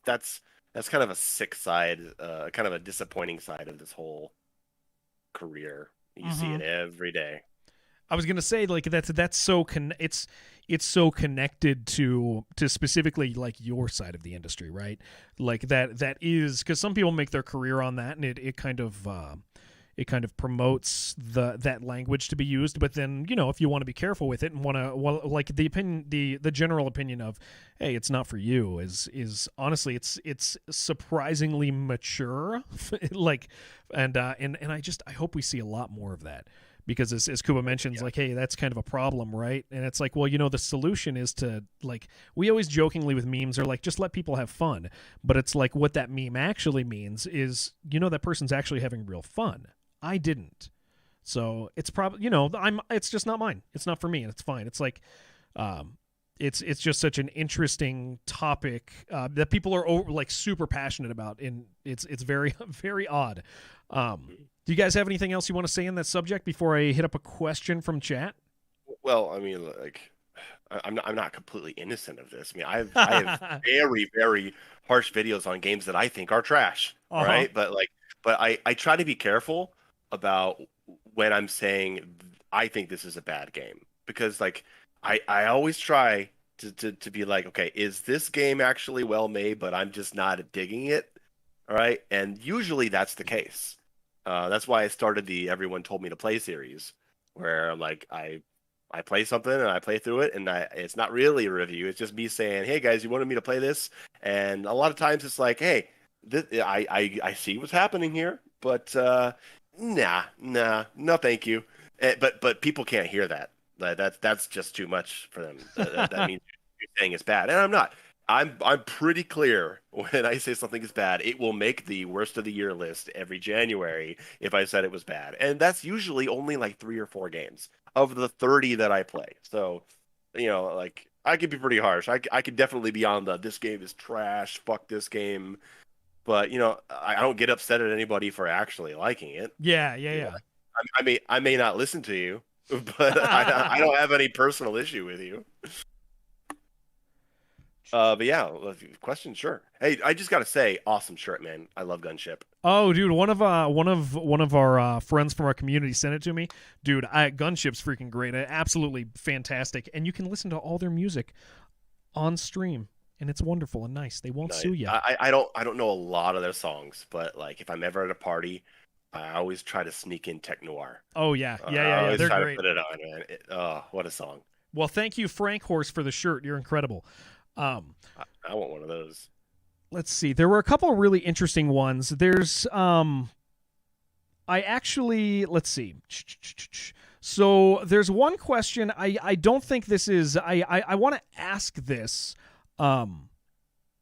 That's kind of a sick side, kind of a disappointing side of this whole career. You see it every day. I was gonna say like that's so it's so connected to specifically like your side of the industry, right? Like that is because some people make their career on that, and it kind of promotes that language to be used. But then if you want to be careful with it and want to like the general opinion of hey, it's not for you is honestly it's surprisingly mature, like and I hope we see a lot more of that. Because as Kuba mentions, like, hey, that's kind of a problem, right? And it's like, well, the solution is to, like, we always jokingly with memes are like, just let people have fun. But it's like what that meme actually means is, that person's actually having real fun. I didn't. So it's probably, it's just not mine. It's not for me, and it's fine. It's like, it's just such an interesting topic that people are like super passionate about, and it's very, very odd. Do you guys have anything else you want to say in that subject before I hit up a question from chat? Well, I mean, like, I'm not completely innocent of this. I mean, I have very, very harsh videos on games that I think are trash, right? But I try to be careful about when I'm saying I think this is a bad game, because like I always try to be like, okay, is this game actually well made, but I'm just not digging it, all right? And usually that's the case. That's why I started the Everyone Told Me to Play series, where like I play something and I play through it, and it's not really a review. It's just me saying, hey guys, you wanted me to play this? And a lot of times it's like, hey, I see what's happening here, but no, thank you. But people can't hear that. That's just too much for them. That means you're saying it's bad, and I'm not. I'm pretty clear when I say something is bad. It will make the worst of the year list every January if I said it was bad, and that's usually only like 3 or 4 games of the 30 that I play. So, like I could be pretty harsh. I could definitely be on this game is trash. Fuck this game. But I don't get upset at anybody for actually liking it. Yeah. I may not listen to you, but I don't have any personal issue with you. But yeah, question, sure. Hey, I just gotta say, awesome shirt, man. I love Gunship. Oh, dude, one of our friends from our community sent it to me. Dude, Gunship's freaking great. Absolutely fantastic, and you can listen to all their music on stream, and it's wonderful and nice. They won't sue you. I don't know a lot of their songs, but like if I'm ever at a party, I always try to sneak in Tech Noir. Oh yeah. They're They're great. To put it on, man. What a song. Well, thank you, Frank Horse, for the shirt. You're incredible. I want one of those. Let's see. There were a couple of really interesting ones. There's let's see. So there's one question. I don't think this is. I want to ask this. And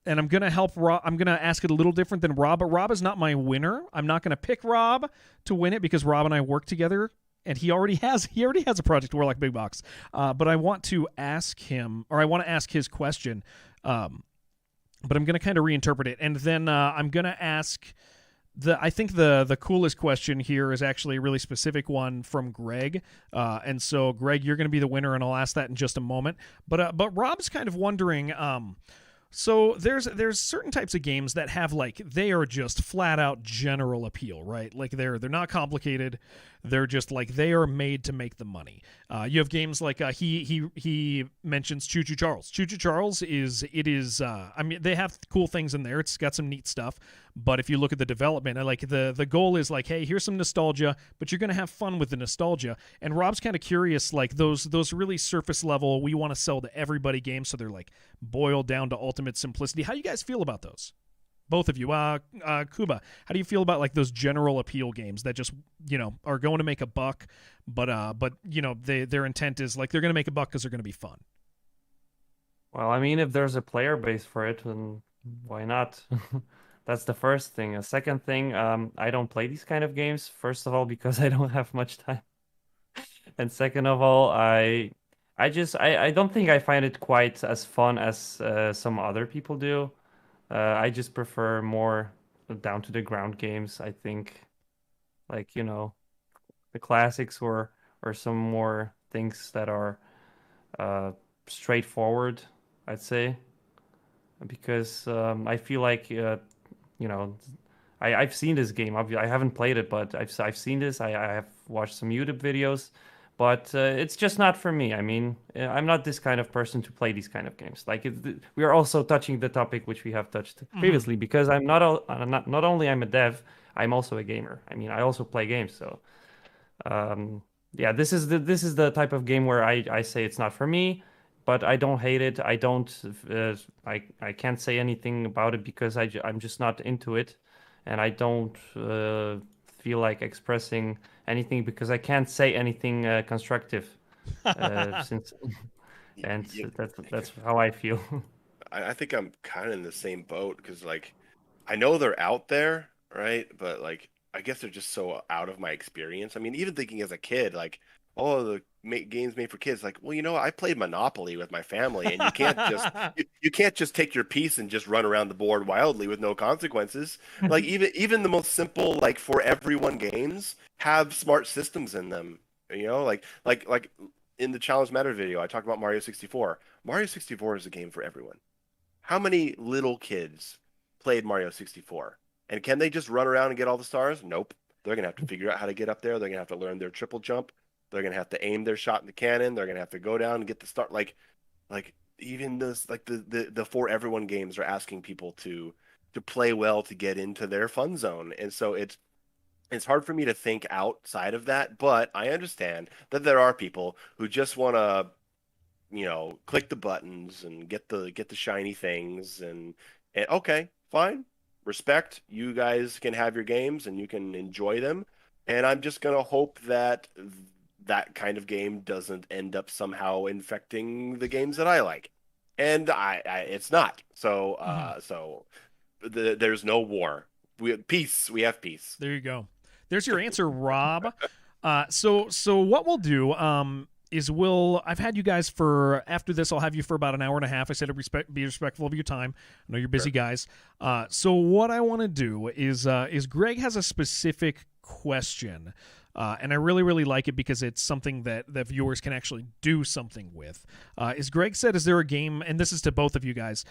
I'm gonna help Rob. I'm gonna ask it a little different than Rob. But Rob is not my winner. I'm not gonna pick Rob to win it because Rob and I work together. And he already has a Project Warlock big box, but I want to ask him, or I want to ask his question, but I'm going to kind of reinterpret it, and then I'm going to ask I think the coolest question here is actually a really specific one from Greg, and so Greg, you're going to be the winner, and I'll ask that in just a moment. But Rob's kind of wondering. So there's certain types of games that have like they are just flat out general appeal, right? Like they're not complicated. They're just like they are made to make the money. You have games like he mentions Choo Choo Charles. Choo Choo Charles is I mean they have cool things in there. It's got some neat stuff, But if you look at the development, like the goal is like, hey, here's some nostalgia, but you're going to have fun with the nostalgia. And Rob's kind of curious, like those really surface level, we want to sell to everybody games, so they're like boiled down to ultimate simplicity. How do you guys feel about those? Both of you. Kuba, how do you feel about like those general appeal games that just, are going to make a buck, but their intent is like they're going to make a buck because they're going to be fun? Well, I mean, if there's a player base for it, then why not? That's the first thing. A second thing, I don't play these kind of games. First of all, because I don't have much time. And second of all, I don't think I find it quite as fun as some other people do. I just prefer more down to the ground games. I think, like, the classics or some more things that are straightforward, I'd say, because I feel like I've seen this game. I haven't played it, but I've seen this. I have watched some YouTube videos, but it's just not for me. I mean, I'm not this kind of person to play these kind of games. Like we are also touching the topic which we have touched previously, because I'm not only I'm a dev, I'm also a gamer. I mean, I also play games. So yeah, this is the type of game where I say it's not for me, but I don't hate it. I don't I can't say anything about it because I'm just not into it, and I don't feel like expressing anything because I can't say anything constructive since and that's how I feel. I think I'm kind of in the same boat because, like, I know they're out there, right? But, like, I guess they're just so out of my experience. I mean, even thinking as a kid, like, oh, the games made for kids. Like, well, I played Monopoly with my family, and you can't just you can't just take your piece and just run around the board wildly with no consequences. Like, even the most simple, like, for everyone games have smart systems in them. Like in the Challenge Matter video, I talked about Mario 64. Mario 64 is a game for everyone. How many little kids played Mario 64? And can they just run around and get all the stars? Nope. They're going to have to figure out how to get up there. They're going to have to learn their triple jump. They're going to have to aim their shot in the cannon. They're going to have to go down and get the start. Like even this, like the for everyone games are asking people to play well to get into their fun zone. And so it's hard for me to think outside of that, but I understand that there are people who just want to, click the buttons and get the shiny things and okay, fine. Respect. You guys can have your games and you can enjoy them. And I'm just going to hope that that kind of game doesn't end up somehow infecting the games that I like. And it's not. So there's no war. We have peace. We have peace. There you go. There's your answer, Rob. So what we'll do is I've had you guys for, after this, I'll have you for about an hour and a half. I said be respectful of your time. I know you're busy, guys. So what I want to do is Greg has a specific question. And I really, really like it because it's something that viewers can actually do something with. As Greg said, is there a game, and this is to both of you guys,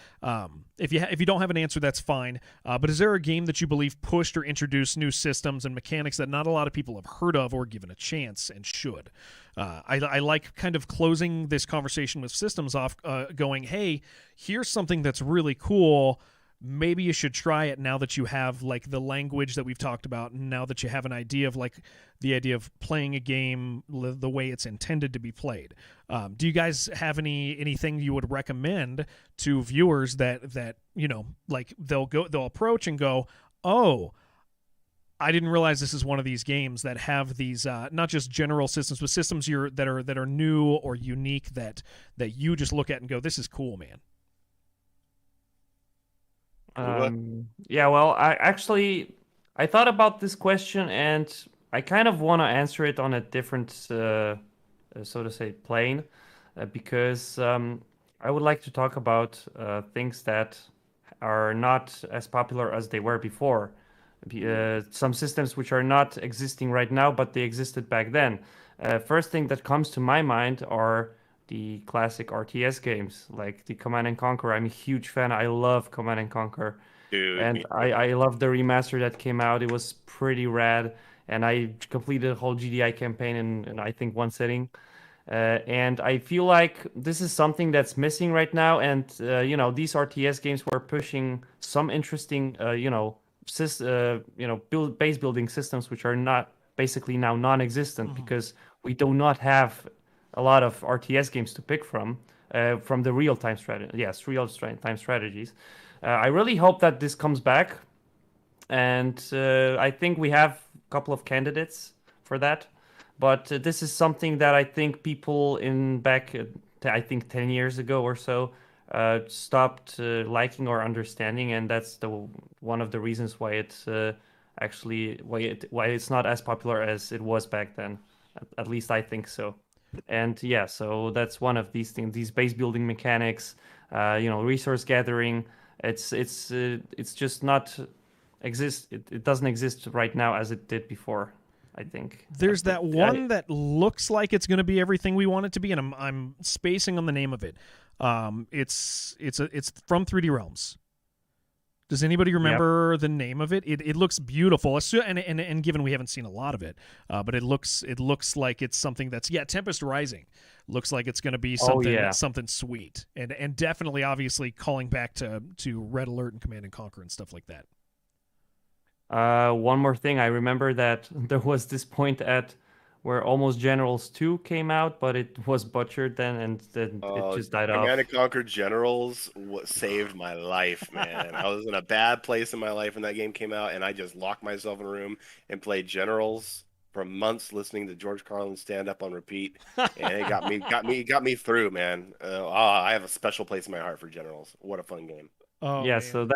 if you don't have an answer, that's fine, but is there a game that you believe pushed or introduced new systems and mechanics that not a lot of people have heard of or given a chance and should? I like kind of closing this conversation with systems off going, hey, here's something that's really cool. Maybe you should try it now that you have like the language that we've talked about, and now that you have an idea of like the idea of playing a game the way it's intended to be played. Do you guys have anything you would recommend to viewers that like they'll approach and go, oh, I didn't realize this is one of these games that have these not just general systems, but systems that are new or unique that you just look at and go, this is cool, man. Yeah, well, I thought about this question and I kind of want to answer it on a different, so to say, plane, because I would like to talk about things that are not as popular as they were before. Some systems which are not existing right now, but they existed back then. First thing that comes to my mind are the classic RTS games, like the Command and Conquer. I'm a huge fan. I love Command and Conquer. Dude, and I love the remaster that came out. It was pretty rad. And I completed the whole GDI campaign in I think one sitting. And I feel like this is something that's missing right now. And, these RTS games were pushing some interesting, base building systems which are not basically now non-existent because we do not have a lot of RTS games to pick from the real-time strategy. Yes, real-time strategies. I really hope that this comes back, and I think we have a couple of candidates for that. But this is something that I think people I think 10 years ago or so, stopped liking or understanding, and that's one of the reasons why it's why it's not as popular as it was back then. At least I think so. And yeah, so that's one of these things. These base building mechanics, resource gathering. It's just not exist. It doesn't exist right now as it did before. I think there's that one that looks like it's going to be everything we want it to be, and I'm spacing on the name of it. It's from 3D Realms. Does anybody remember the name of it? It looks beautiful, and given we haven't seen a lot of it, but it looks like it's something that's Tempest Rising. Looks like it's going to be something sweet, and definitely, obviously, calling back to Red Alert and Command and Conquer and stuff like that. One more thing, I remember that there was this point where Almost Generals 2 came out, but it was butchered then, and then it just died off. Command & Conquer Generals saved my life, man. I was in a bad place in my life when that game came out, and I just locked myself in a room and played Generals for months, listening to George Carlin stand up on repeat, and it got me through, man. I have a special place in my heart for Generals. What a fun game. Oh, yeah, man. So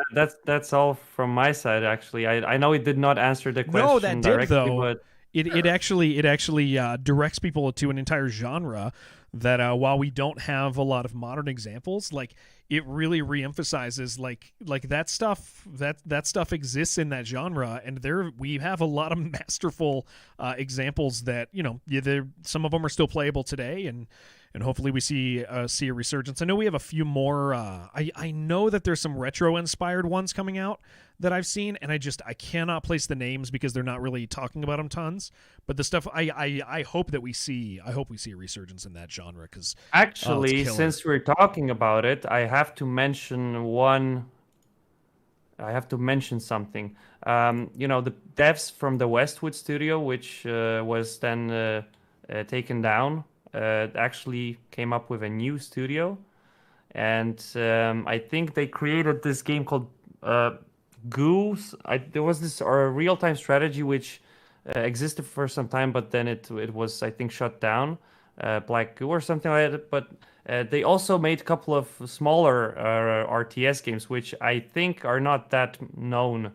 that's all from my side. Actually, I know it did not answer the question. No, that directly, did though. But it actually directs people to an entire genre that while we don't have a lot of modern examples, like it really reemphasizes like that stuff exists in that genre, and we have a lot of masterful examples that some of them are still playable today, and hopefully we see a resurgence. I know we have a few more. I know that there's some retro inspired ones coming out that I've seen, and I cannot place the names because they're not really talking about them tons. But the stuff I hope that we see. I hope we see a resurgence in that genre because actually, since we're talking about it, I have to mention something. The devs from the Westwood studio, which was then taken down, actually came up with a new studio, and I think they created this game called Goose. There was this real-time strategy which existed for some time, but then it was, I think, shut down. Black Goo or something like that. But they also made a couple of smaller RTS games, which I think are not that known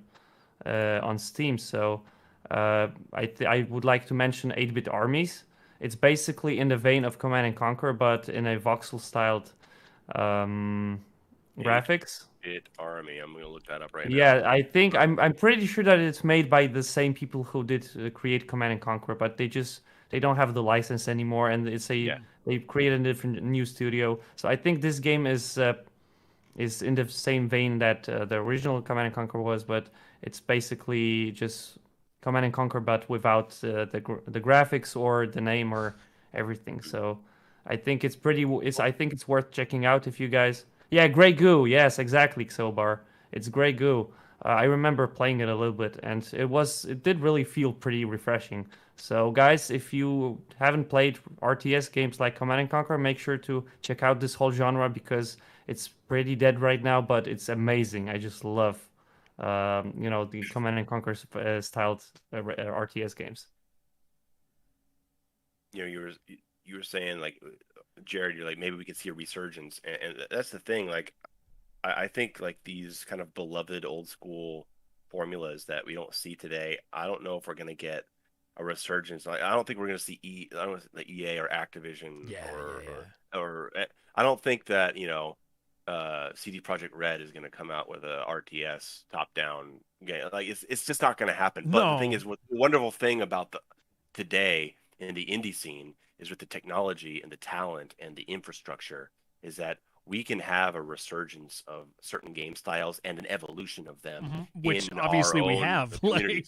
on Steam. So I would like to mention 8-Bit Armies. It's basically in the vein of Command and Conquer, but in a voxel-styled graphics. 8-Bit Army. I'm gonna look that up right now. Yeah, I think I'm pretty sure that it's made by the same people who did create Command and Conquer, but they don't have the license anymore, and they've created a different new studio. So I think this game is in the same vein that the original Command and Conquer was, but it's basically just Command and Conquer, but without the graphics or the name or everything. So I think I think it's worth checking out if you guys. Yeah, Grey Goo. Yes, exactly, Xobar. It's Grey Goo. I remember playing it a little bit, and it did really feel pretty refreshing. So guys, if you haven't played RTS games like Command and Conquer, make sure to check out this whole genre because it's pretty dead right now, but it's amazing. I just love the Command and Conquer styled RTS games. You were saying, like, Jared, you're like, maybe we could see a resurgence, and that's the thing. Like, I think like these kind of beloved old school formulas that we don't see today, I don't know if we're gonna get a resurgence. Like, I don't think we're gonna see EA or Activision or I don't think that CD Projekt Red is gonna come out with a RTS top down game. Like, it's just not gonna happen. But the thing is, what the wonderful thing about today in the indie scene is with the technology and the talent and the infrastructure is that we can have a resurgence of certain game styles and an evolution of them, which obviously we have. Like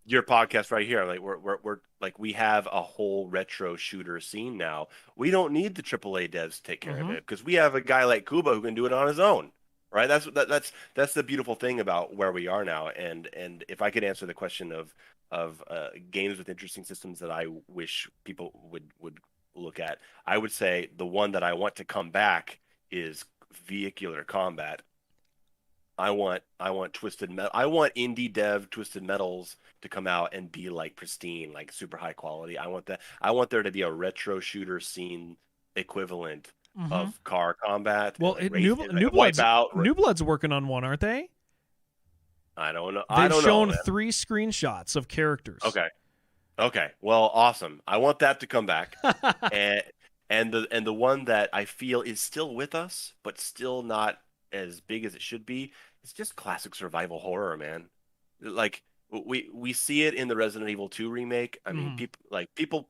your podcast right here, like we're like we have a whole retro shooter scene now. We don't need the AAA devs to take care of it because we have a guy like Kuba who can do it on his own, right? That's the beautiful thing about where we are now. And if I could answer the question of games with interesting systems that I wish people would look at, I would say the one that I want to come back is vehicular combat. I want Twisted Metal. I want indie dev Twisted Metals to come out and be like pristine, like super high quality. I want that. I want there to be a retro shooter scene equivalent of car combat. Well, and, like, New races, like Blood's Wipeout. New Blood's working on one, aren't they? I don't know. They've I don't shown know. 3 screenshots of characters. Okay. Okay. Well, awesome. I want that to come back. and the one that I feel is still with us, but still not as big as it should be. It's just classic survival horror, man. Like we see it in the Resident Evil 2 remake. I mean, people,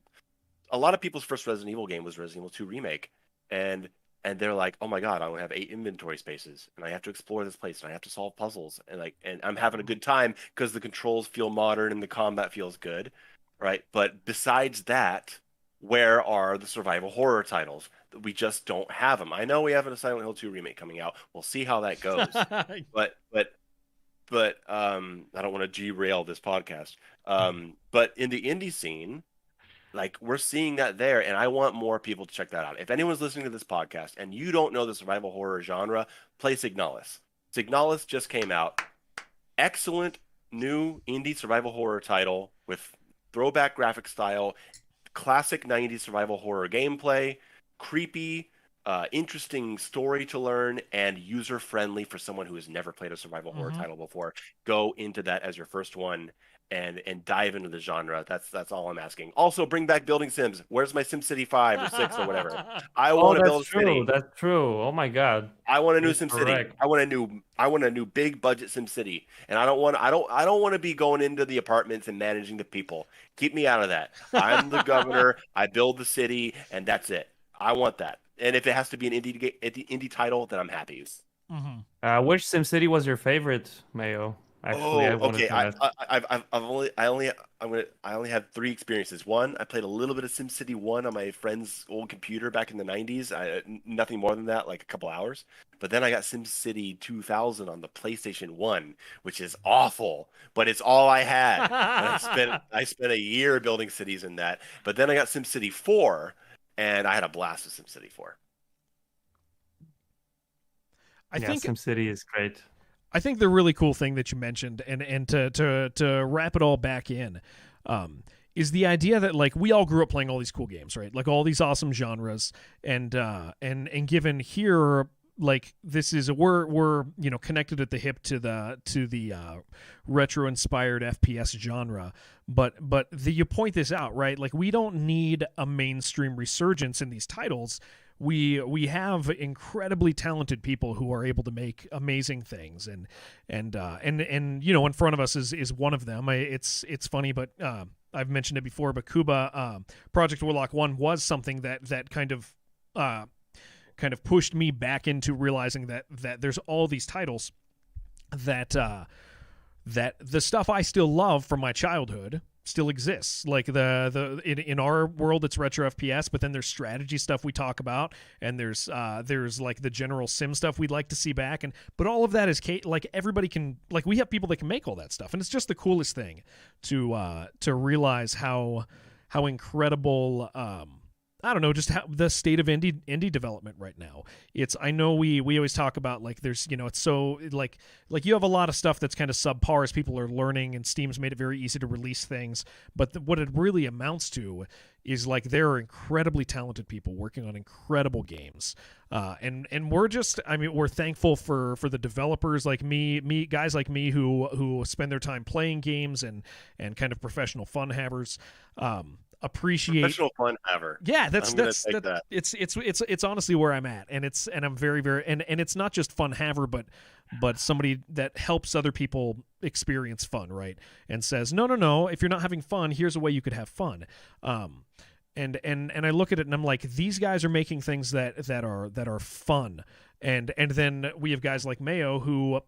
a lot of people's first Resident Evil game was Resident Evil 2 remake, and they're like, oh my god, I only have 8 inventory spaces, and I have to explore this place, and I have to solve puzzles, and I'm having a good time because the controls feel modern and the combat feels good, right? But besides that, where are the survival horror titles? We just don't have them. I know we have a Silent Hill 2 remake coming out. We'll see how that goes. but I don't want to derail this podcast. But in the indie scene, like, we're seeing that there, and I want more people to check that out. If anyone's listening to this podcast and you don't know the survival horror genre, play Signalis. Signalis just came out. Excellent new indie survival horror title with throwback graphic style, classic 90s survival horror gameplay, creepy, interesting story to learn, and user-friendly for someone who has never played a survival horror title before. Go into that as your first one and dive into the genre. That's all I'm asking. Also, bring back building sims. Where's my SimCity 5 or 6 or whatever? I want to build a city. That's true. Oh my god. I want a new That's SimCity. correct. I want a new big budget SimCity. And I don't want to be going into the apartments and managing the people. Keep me out of that. I'm the governor. I build the city, and that's it. I want that. And if it has to be an indie title, then I'm happy. Which SimCity was your favorite, Mayo? Actually, I wanted okay. to ask. I only had 3 experiences. One, I played a little bit of SimCity 1 on my friend's old computer back in the 90s. Nothing more than that, like a couple hours. But then I got SimCity 2000 on the PlayStation 1, which is awful, but it's all I had. And I spent a year building cities in that. But then I got SimCity 4, and I had a blast with SimCity 4. I think SimCity is great. I think the really cool thing that you mentioned, and to wrap it all back in, is the idea that, like, we all grew up playing all these cool games, right? Like, all these awesome genres, and given here, like, this is we're connected at the hip to the retro inspired FPS genre, but you point this out, right? Like, we don't need a mainstream resurgence in these titles. We have incredibly talented people who are able to make amazing things, and in front of us is one of them. It's funny, but I've mentioned it before, but Kuba, Project Warlock 1 was something that kind of pushed me back into realizing that there's all these titles that the stuff I still love from my childhood still exists. Like in our world, it's retro FPS, but then there's strategy stuff we talk about, and there's like the general sim stuff we'd like to see back, but all of that is like everybody can, like, we have people that can make all that stuff, and it's just the coolest thing to realize how incredible. I don't know, just how the state of indie development right now. I know we always talk about, like, there's, it's so, like you have a lot of stuff that's kind of subpar as people are learning, and Steam's made it very easy to release things. But what it really amounts to is, like, there are incredibly talented people working on incredible games. And we're thankful for the developers like me, guys like me who spend their time playing games and kind of professional fun havers. Appreciate professional fun ever. Yeah, that's that. It's honestly where I'm at, and I'm very, very, and it's not just fun haver, but somebody that helps other people experience fun, right? And says, no, if you're not having fun, here's a way you could have fun. And I look at it and I'm like, these guys are making things that are fun, and then we have guys like Mayo who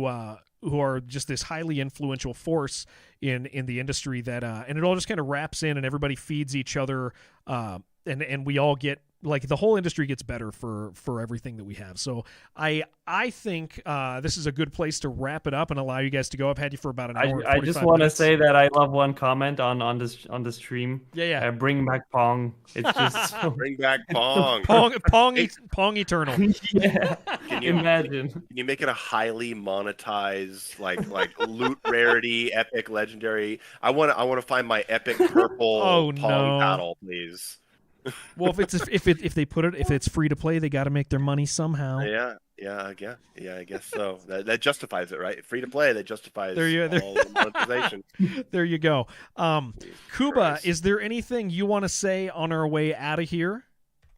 are just this highly influential force in the industry that and it all just kind of wraps in, and everybody feeds each other, and we all get like the whole industry gets better for everything that we have. So I think this is a good place to wrap it up and allow you guys to go. I've had you for about an hour. I just want to say that I love one comment on the stream. Yeah. Bring back Pong. It's just so... Bring back Pong. Pong Eternal. Yeah. Can you imagine? Can you make it a highly monetized, like loot rarity, epic, legendary? I want to find my epic purple Pong paddle, please. Well, if they put it, if it's free to play, they got to make their money somehow. Yeah, I guess so. That justifies it, right? Free to play, that justifies all monetization. There you go. Kuba, Christ. is there anything you want to say on our way out of here,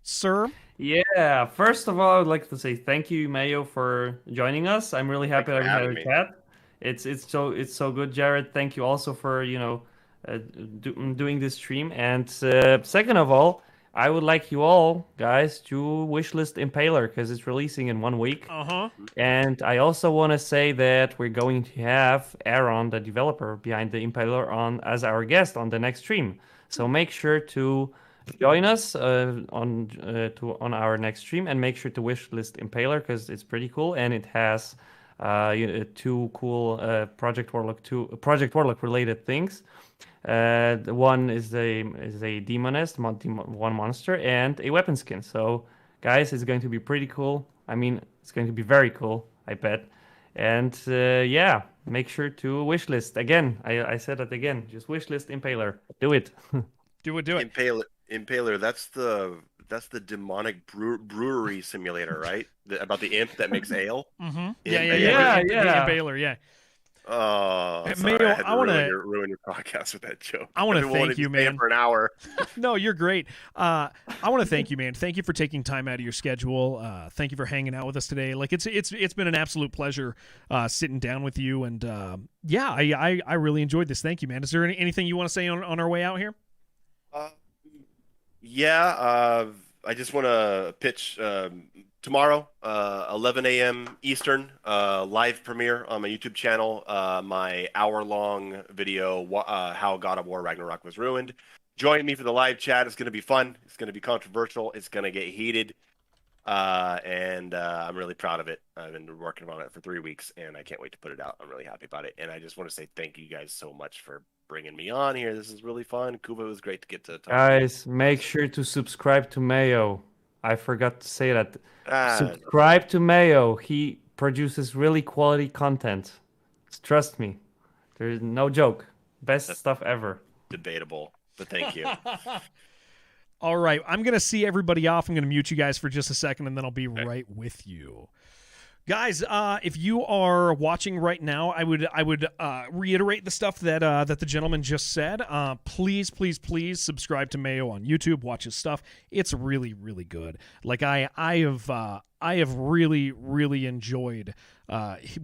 sir? Yeah. First of all, I'd like to say thank you, Mayo, for joining us. I'm really happy that we had a chat. It's so good, Jared. Thank you also for doing this stream. And second of all, I would like you all, guys, to wishlist Impaler because it's releasing in 1 week. And I also want to say that we're going to have Aaron, the developer behind the Impaler, on as our guest on the next stream. So make sure to join us on our next stream and make sure to wishlist Impaler because it's pretty cool and it has 2 cool Project Warlock related things. One is a demonist, one monster, and a weapon skin. So, guys, it's going to be pretty cool. I mean, it's going to be very cool, I bet. And yeah, make sure to wishlist again. I said it again. Just wishlist Impaler. Do it. Do it. Impaler. That's the demonic brewery simulator, right? About the imp that makes ale. Mm-hmm. Yeah. The Impaler, yeah. Oh, sorry, Mayo, I want to ruin your podcast with that joke. I want to thank you, man. For an hour. No, you're great. I want to thank you, man. Thank you for taking time out of your schedule. Thank you for hanging out with us today. Like it's been an absolute pleasure sitting down with you, and I really enjoyed this. Thank you, man. Is there anything you want to say on our way out here? I just want to pitch tomorrow, 11 a.m. Eastern, live premiere on my YouTube channel, my hour-long video, How God of War Ragnarok Was Ruined. Join me for the live chat. It's going to be fun. It's going to be controversial. It's going to get heated. And I'm really proud of it. I've been working on it for 3 weeks, and I can't wait to put it out. I'm really happy about it. And I just want to say thank you guys so much for bringing me on here. This is really fun. Kuba, it was great to get to talk. Guys, make sure to subscribe to Mayo. I forgot to say that. Subscribe to Mayo. He produces really quality content. Trust me. There's no joke. Best stuff ever. Debatable, but thank you. All right, I'm going to see everybody off. I'm going to mute you guys for just a second, and then I'll be right with you. Guys, if you are watching right now, I would reiterate the stuff that the gentleman just said. Please subscribe to Mayo on YouTube. Watch his stuff. It's really, really good. Like I have really enjoyed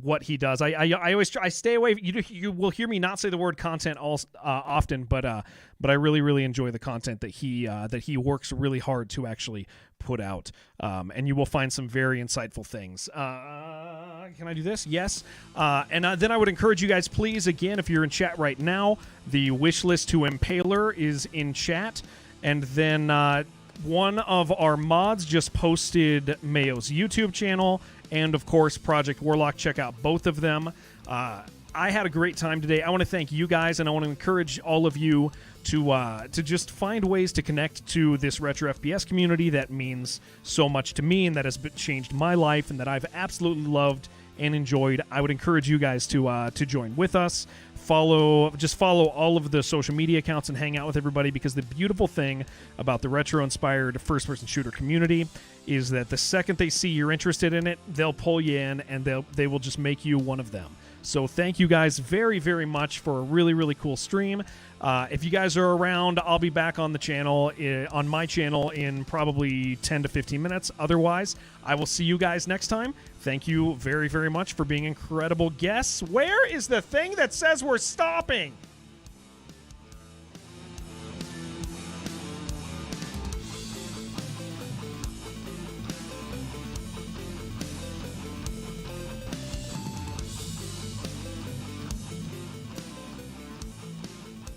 what he does. I always try, I stay away. You will hear me not say the word content often, but I really enjoy the content that he works really hard to actually put out. And you will find some very insightful things. Can I do this? Yes. And then I would encourage you guys, please, again, if you're in chat right now, the wish list to Impaler is in chat, and then one of our mods just posted Mayo's YouTube channel and, of course, Project Warlock. Check out both of them. I had a great time today. I want to thank you guys, and I want to encourage all of you to just find ways to connect to this retro FPS community that means so much to me and that has changed my life and that I've absolutely loved and enjoyed. I would encourage you guys to join with us. Follow all of the social media accounts and hang out with everybody, because the beautiful thing about the retro-inspired first-person shooter community is that the second they see you're interested in it, they'll pull you in and they will just make you one of them. So thank you guys very, very much for a really, really cool stream. If you guys are around, I'll be back on the channel, on my channel, in probably 10 to 15 minutes. Otherwise, I will see you guys next time. Thank you very, very much for being incredible guests. Where is the thing that says we're stopping?